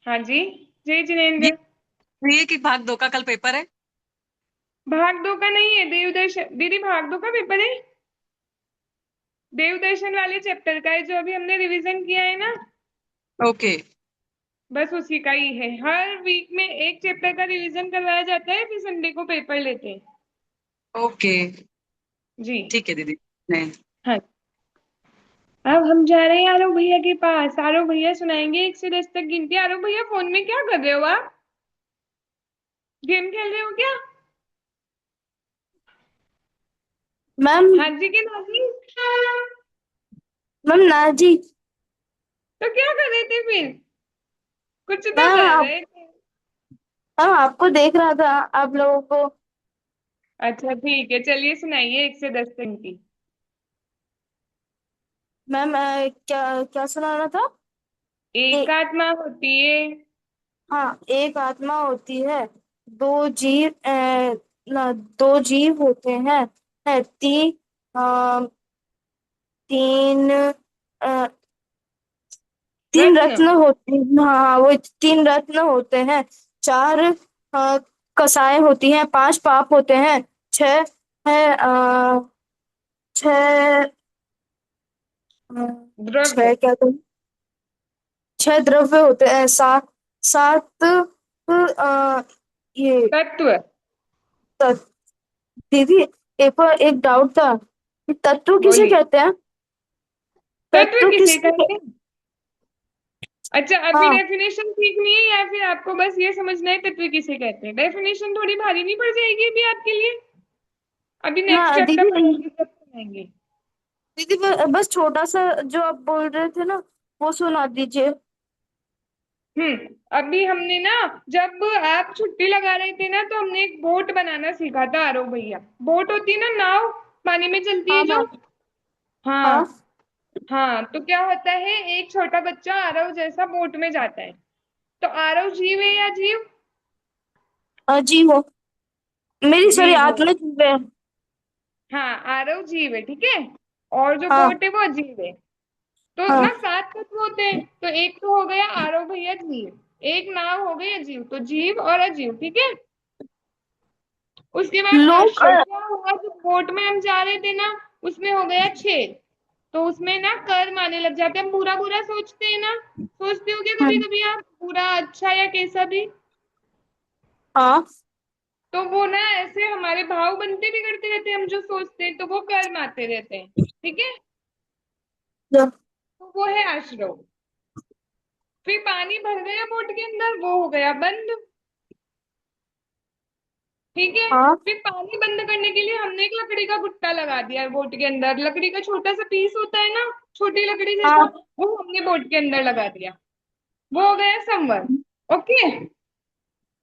हाँ जी, जय जिनेंद्र। ये कि भाग 2 का कल पेपर है? भाग 2 का नहीं है, देवदर्शन दीदी। भाग 2 का पेपर है, देवदर्शन वाले चैप्टर का है, जो अभी हमने रिवीजन किया है ना। ओके, बस उसी का ही है। हर वीक में एक चैप्टर का रिवीजन करवाया जाता है, फिर संडे को पेपर लेते हैं। ओके जी ठीक है दीदी। नहीं, हाँ। अब हम जा रहे हैं आरव भैया के पास। आरव भैया सुनाएंगे 1 से 10 तक गिनती। आरव भैया, फोन में क्या कर रहे हो आप? गेम खेल रहे हो क्या? मैम। हाँ जी के नाजी? मैम ना जी। तो क्या कर रहे थे फिर? कुछ तो मैम कर आप रहे थे। मैम आपको देख रहा था, आप लोगों को। अच्छा ठीक है, चलिए सुनाइए 1 से 10 तक की। मैम क्या क्या सुनाना था? एक आत्मा होती है, हाँ, एक आत्मा होती है, 2 जीव 2 जीव होते हैं, है तीन अ, 3 रत्न। रत्न होते हैं। हाँ, वो 3 रत्न होते हैं, 4 कसाएं होती हैं, 5 पाप होते हैं, 6 है 6 द्रव्य। क्या था, 6 द्रव्य होते हैं, 7 ये तत्व। दीदी एक डाउट था कि तत्व किसे बोलिए। कहते हैं? तत्व किसे किसको कहते हैं? अच्छा, अभी हाँ डेफिनेशन सीखनी है या फिर आपको बस ये समझना है तत्व किसे कहते हैं? डेफिनेशन थोड़ी भारी नहीं पड़ जाएगी अभी आपके लिए? अभी नेक्स्ट हाँ चैप्टर दीदी, पढ़ेंगे तब सुनाएंगे। दीदी बस छोटा सा जो आप बोल रहे थे ना वो सुना दीजिए। अभी हमने ना, जब आप छुट्टी लगा रहे थे ना, तो हमने एक बोट बनाना सीखा था आरो भैया। बोट होती है ना, नाव, पानी में चलती है हाँ जो। मैम। हाँ हाँ। हाँ, तो क्या होता है, एक छोटा बच्चा आरव जैसा बोट में जाता है। तो आरव जीव है या जीव? जी वो मेरी सॉरी जीव हो। आत्मा जीव है। हाँ, आरव जीव है, ठीक है। और जो हाँ बोट है वो अजीव है। तो हाँ। ना 7 तत्व होते हैं, तो एक तो हो गया आरव भैया जीव, एक नाव हो गई अजीव, तो जीव और अजीव, ठीक है। उसके बाद लोग आश्रव, क्या हुआ, जो बोट में हम जा रहे थे ना, उसमें हो गया 6। तो उसमें ना कर्म आने लग जाते हैं, हम बुरा बुरा सोचते हैं ना। सोचते हो क्या कभी हम्म, कभी आप, बुरा अच्छा या कैसा भी? हाँ तो वो ना ऐसे हमारे भाव बनते भी करते रहते हैं, हम जो सोचते हैं, तो वो कर्म आते रहते हैं, ठीक है। जो- तो वो है आश्रव। फिर पानी भर गया बोट के अंदर, वो हो गया बंद, ठीक है। हाँ फिर पानी बंद करने के लिए हमने एक लकड़ी का गुट्टा लगा दिया है बोट के अंदर। लकड़ी का छोटा सा पीस होता है ना, छोटी लकड़ी जैसा, हाँ वो हमने बोट के अंदर लगा दिया। वो हो गया संवर, ओके।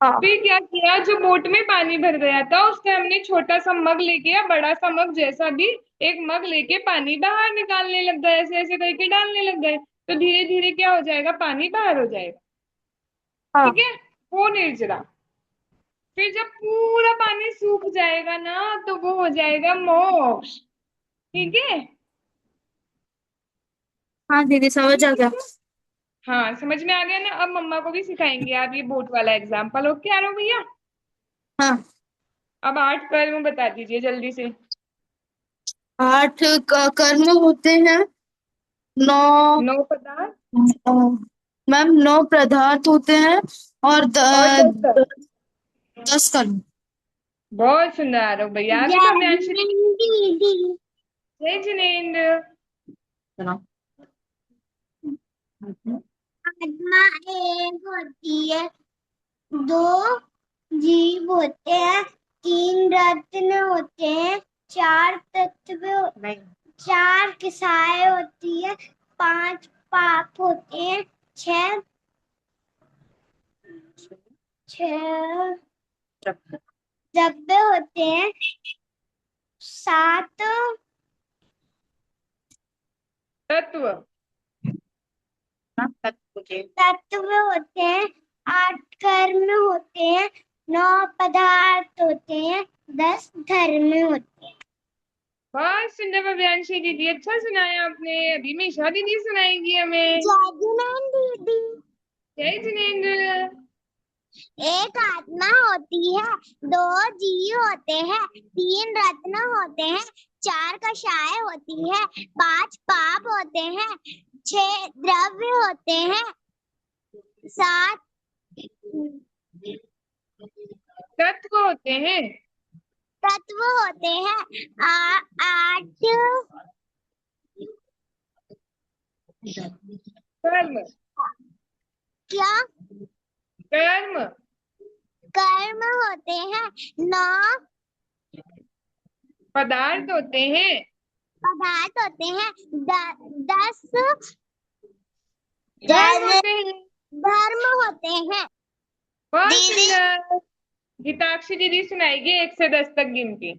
हाँ फिर क्या किया, जो बोट में पानी भर गया था उससे हमने छोटा सा मग लेके, या बड़ा सा मग जैसा भी, एक मग लेके पानी बाहर निकालने लग गए, ऐसे ऐसे करके डालने लग गए। तो धीरे धीरे क्या हो जाएगा, पानी बाहर हो जाएगा, हाँ ठीक है। वो निर्जरा। फिर जब पूरा पानी सूख जाएगा ना, तो वो हो जाएगा मोक्ष, ठीक है। हाँ दीदी समझ आ गया। हाँ, समझ में आ गया ना। अब मम्मा को भी सिखाएंगे आप ये बोट वाला एग्जाम्पल, ओके आरो भैया। हाँ, अब 8 कर्म बता दीजिए जल्दी से। 8 कर्म होते हैं। 9 9 पदार्थ मैम 9 पदार्थ होते हैं और और 10 कर्म। 10 कर्म। बहुत सुंदर आरो भैया। अभी जय भव्यांशी दीदी। दीदी। जय जिनेन्द्र। आत्मा एक होती है, 2 जीव होते हैं, 3 रत्न होते हैं, 4 तत्व, 4 किसाएं होती है, 5 पाप होते हैं, 6 द्रव्य होते हैं, 7 तत्व। तत्व होते हैं, 8 कर्म होते हैं, 9 पदार्थ होते हैं, 10 धर्म होते हैं। बहुत सुंदर भव्यांशी दीदी, अच्छा सुनाया आपने। अभी मिशा दीदी सुनाएंगी हमें। जय जिनेन्द्र दीदी। जय जिनेन्द्र। एक आत्मा होती है, 2 जीव होते हैं, 3 रत्न होते हैं, 4 कषाय होती है, 5 पाप होते हैं, 6 द्रव्य होते हैं, 7 तत्व होते हैं। तत्व होते हैं, 8 कर्म। क्या कर्म। कर्म होते हैं, 9 पदार्थ होते हैं। पदार्थ होते हैं, 10 धर्म होते हैं। धर्म होते हैं। बहुत दीदी सुंदर। गीताक्षी दीदी सुनाएगी 1 से 10 तक गिनती।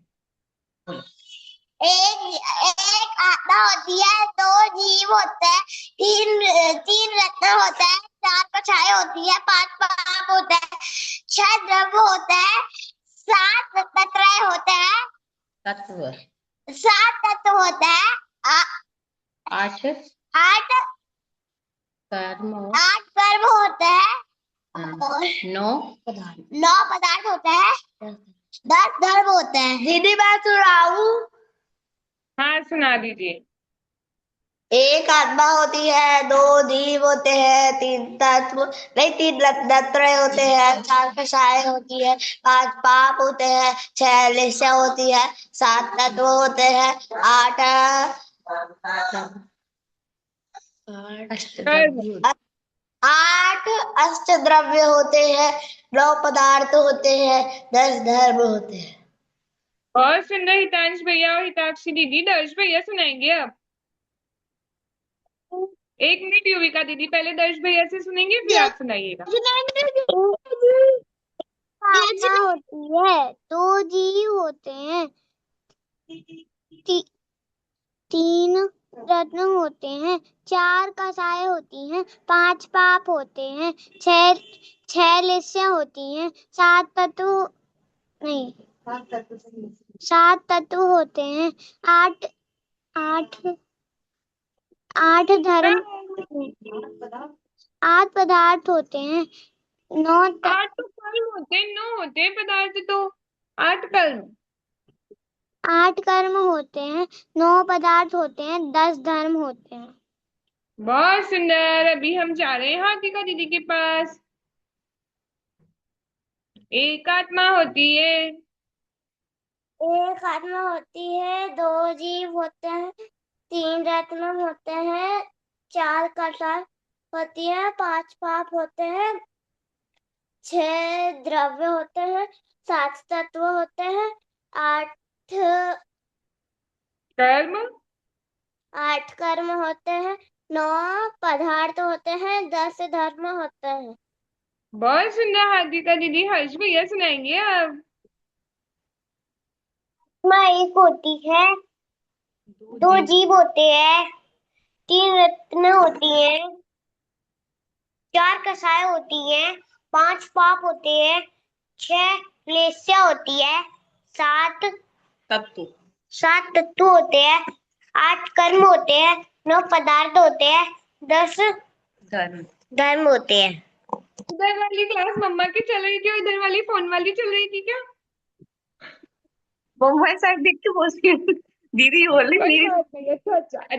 एक आत्मा होती है, 2 जीव होते हैं, 3 रत्न होता है, 4 कक्षाएं होती है, 5 पाप होता है, 6 द्रव्य होता है, 7 तत्व होता है, 7 तत्व होता है, 8 8 कर्म होता है, और 9 पदार्थ होता है, 10 धर्म होता है। दीदी मैं सुनाऊं? हाँ, सुना दीजिए। एक आत्मा होती है, दो जीव होते हैं, तीन तत्व नहीं, तीन रत्नत्रय होते हैं, चार कषाय होती है, पांच पाप होते हैं, छह लिस्या होती है, सात तत्व होते हैं, आठ कर्म। आठ अष्ट द्रव्य होते हैं, 9 पदार्थ होते हैं, 10 धर्म होते हैं। बहुत सुंदर हितांश भैया और हिताक्षी दीदी। दर्श भैया सुनाएंगे अब। 1 मिनट युविका दीदी, पहले दर्श भैया से सुनेंगे फिर आप सुनाइएगा। आत्मा होती है, दो जीव होते हैं, तीन रत्न होते हैं, चार कषाय होती हैं, पांच पाप होते हैं, छह लिस्या होती हैं, सात तत्व नहीं, सात तत्व होते हैं, आठ आठ आठ धर्म, 8 पदार्थ होते हैं, 9 8 तो कर्म होते हैं, 9 होते हैं पदार्थ तो। 8 कर्म। 8 कर्म होते हैं, 9 पदार्थ होते हैं, 10 धर्म होते हैं। बहुत सुंदर। अभी हम जा रहे हैं हाथिका दीदी के पास। एक आत्मा होती है, एक आत्मा होती है, दो जीव होते हैं, तीन रत्न होते हैं, चार कषाय होती है, पांच पाप होते हैं, 6 द्रव्य होते हैं, 7 तत्व होते हैं, 8 कर्म। 8 कर्म होते हैं, 9 पदार्थ होते हैं, 10 धर्म होते हैं। बहुत सुंदर हाथिका दीदी। हर्ष भैया सुनाएंगे अब। आत्मा एक होती है, दो जीव होते हैं, तीन रत्न होती हैं, चार कषाय होती है, पांच पाप होते हैं, 6 लेस्या होती है, सात तत्व होते हैं, 8 कर्म होते हैं, 9 पदार्थ होते हैं, 10 धर्म होते हैं। इधर वाली क्लास मम्मा की चल रही थी और इधर वाली फोन वाली चल रही थी क्या? वो मैं साइड देख के बोल रही हूँ दीदी बोली कोई मेरी। बात नहीं।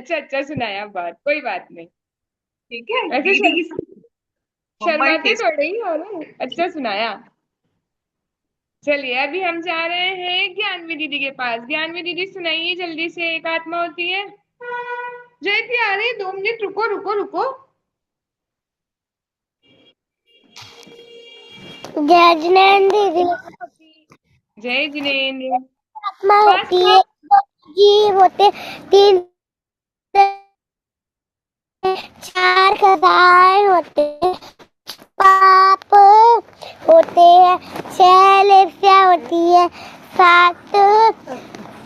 अच्छा सुनाया बात, कोई बात नहीं। ठीक है ऐसे दीदी की मम्मा शर्माते फेस। थोड़े ही हो ना। अच्छा सुनाया। चलिए अभी हम जा रहे हैं ज्ञानवी दीदी के पास। ज्ञानवी दीदी सुनाइए जल्दी से। एक आत्मा होती है। जयती आ रही है, 2 मिनट रुको रुको रुको। जय जिनेन्द्र दीदी। जय जिनेन्द्र। आत्मा बस होती है, दो जीव होते, तीन चार कषाय होते हैं, पाप होते हैं, 6 लेस्या होती है, 7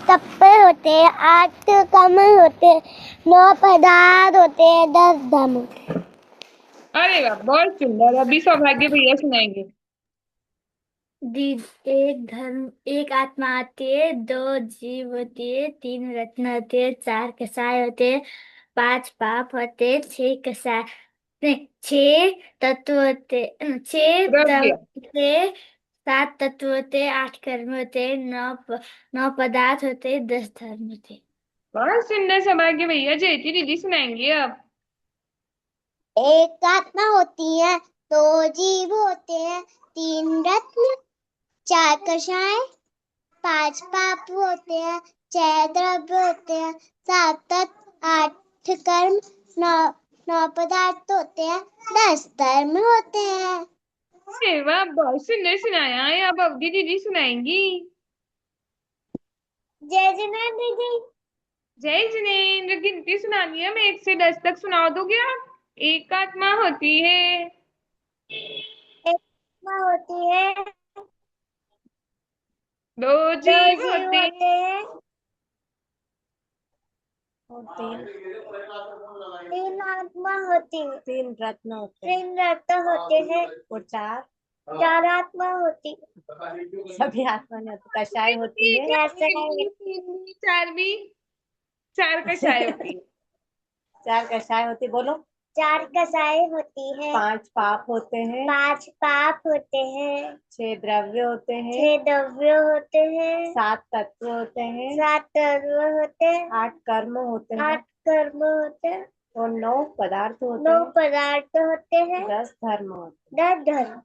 तप होते हैं, 8 कर्म होते हैं, 9 पदार्थ होते हैं, 10 धर्म होते हैं। अरे वाह बहुत सुंदर। अभी सौभाग्य भैया सुनाएंगे। एक आत्मा आती है, दो जीव होती है, तीन रत्न होते हैं, चार कषाय होते हैं, पांच पाप होते हैं, छह कषाय नहीं, छह तत्व होते, छह द्रव्य। होते, सात तत्व होते, 8 कर्म होते, 9 पदार्थ होते, 10 धर्म होते। बहुत सुंदर सौभाग्य भैया। जयती दीदी सुनाएंगे अब। एक आत्मा होती है, दो जीव होते हैं, तीन रत्न, चार कषाय, 5 पाप होते हैं, 6 द्रव्य होते हैं, 7 तत्व, 8 कर्म, 9 पदार्थ होते हैं, 10 धर्म होते हैं। अरे वाह बहुत सुंदर सुनाया है। अब अवधि दीदी सुनाएंगी। जय जिनेन्द्र दीदी। जय जिनेन्द्र। गिनती सुनानी है, मैं 1 से 10 तक सुना दोगे आप? एक आत्मा होती है, एक आत्मा होती है, दो दो जीव जीव होते होते हैं, तीन आत्मा होती है, तीन रत्न होते तीन रत्न होते हैं, और चार आत्मा होती सभी आत्मा नहीं होती, कषाय होती है। चार भी, 4 कषाय होती है। 4 कषाय होती, बोलो। 4 कषाय होती है, 5 पाप होते हैं, 5 पाप होते हैं, 6 द्रव्य होते हैं, 6 द्रव्य होते हैं, 7 तत्व होते हैं, 7 तत्व होते हैं, 8 कर्म होते हैं, 8 कर्म होते हैं और 9 पदार्थ होते 9 हैं, पदार्थ होते हैं 10 धर्म होते 10 धर्म।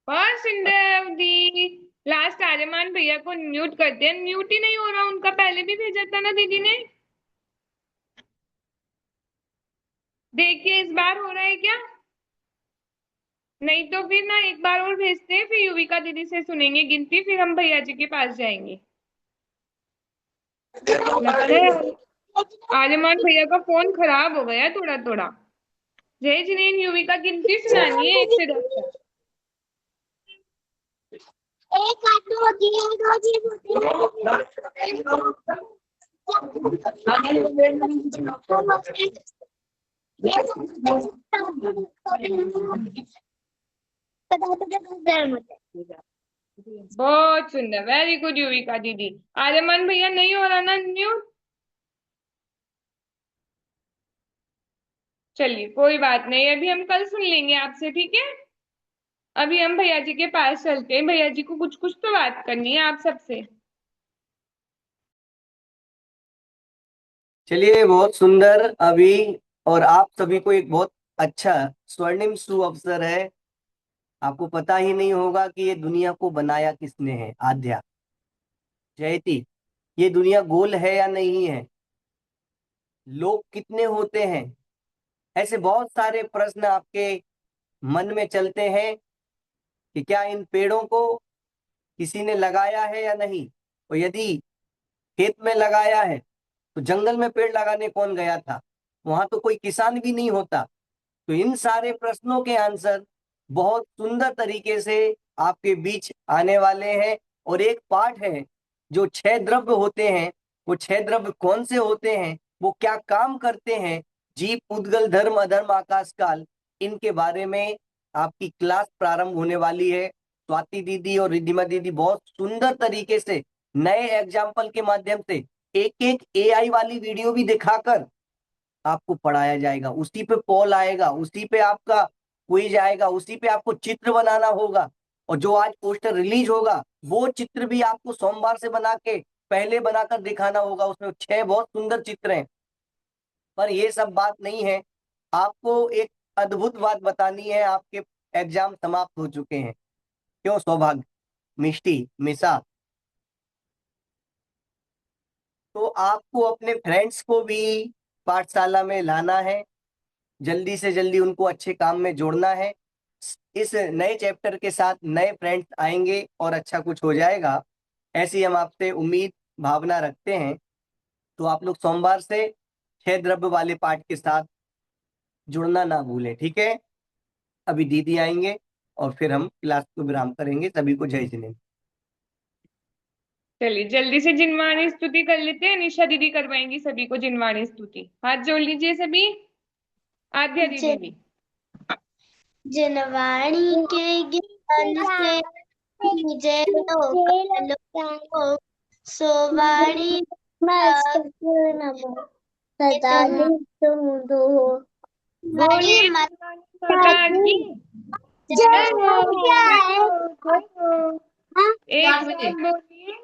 बहुत सुंदर दी। लास्ट आर्यमान भैया को म्यूट करते हैं। म्यूट ही नहीं हो रहा उनका, पहले भी भेजा था ना दीदी ने। देखिए इस बार हो रहा है क्या? नहीं तो फिर ना एक बार और भेजते हैं, फिर युविका दीदी से सुनेंगे गिनती, फिर हम भैया जी के पास जाएंगे। लगता है आर्यमान भैया का फोन खराब हो गया थोड़ा थोड़ा। जय जिनेन युविका गिनती सुनानी है 1 से 10 तक। 1 8 2 3 2 पदार्थ के 10 धर्म होते हैं। बहुत सुंदर, वेरी गुड युविका दीदी। आर्यमान भैया नहीं हो रहा ना म्यूट? चलिए कोई बात नहीं, अभी हम कल सुन लेंगे आपसे, ठीक है। अभी हम भैया जी के पास चलते हैं, भैया जी को कुछ कुछ तो बात करनी है आप सबसे। चलिए बहुत सुंदर अभी, और आप सभी को एक बहुत अच्छा स्वर्णिम सुअवसर है। आपको पता ही नहीं होगा कि ये दुनिया को बनाया किसने है। आद्या जयती, ये दुनिया गोल है या नहीं है? लोग कितने होते हैं? ऐसे बहुत सारे प्रश्न आपके मन में चलते हैं कि क्या इन पेड़ों को किसी ने लगाया है या नहीं, और यदि खेत में लगाया है तो जंगल में पेड़ लगाने कौन गया था? वहां तो कोई किसान भी नहीं होता। तो इन सारे प्रश्नों के आंसर बहुत सुंदर तरीके से आपके बीच आने वाले हैं। और एक पाठ है जो 6 द्रव्य होते हैं, वो 6 द्रव्य कौन से होते हैं, वो क्या काम करते हैं, जीव, उद्गल, धर्म, अधर्म, आकाश काल, इनके बारे में आपकी क्लास प्रारंभ होने वाली है। स्वाति दीदी और रिद्धिमा दीदी बहुत सुंदर तरीके से नए एग्जाम्पल के माध्यम से एक एक एआई वाली वीडियो भी दिखाकर आपको पढ़ाया जाएगा। उसी पे पोल आएगा, उसी पे आपका क्विज आएगा, उसी पे आपको चित्र बनाना होगा। और जो आज पोस्टर रिलीज होगा वो चित्र भी आपको सोमवार से बना के पहले बनाकर दिखाना होगा। उसमें 6 बहुत सुंदर चित्र हैं। पर ये सब बात नहीं है, आपको एक अद्भुत बात बतानी है। आपके एग्जाम समाप्त हो चुके हैं। क्यों सौभाग्य, मिष्टी, मिसा? तो आपको अपने फ्रेंड्स को भी पाठशाला में लाना है, जल्दी से जल्दी उनको अच्छे काम में जोड़ना है। इस नए चैप्टर के साथ नए फ्रेंड्स आएंगे और अच्छा कुछ हो जाएगा, ऐसी हम आपसे उम्मीद भावना रखते हैं। तो आप लोग सोमवार से 6 द्रव्य वाले पाठ के साथ जुड़ना ना भूलें, ठीक है। अभी दीदी आएंगे और फिर हम क्लास को विराम करेंगे। सभी को जय जिनेंद्र। चलिए जल्दी से जिनवाणी स्तुति कर लेते हैं। निशा दीदी करवाएंगी सभी को जिनवाणी स्तुति। हाथ जोड़ लीजिए सभी। आद्या दीदी भी। जनवाणी के ज्ञान से विजय लोक सोवाणी सदा तुम दो। बोलिए माता की जय हो। एक बार बोलिए।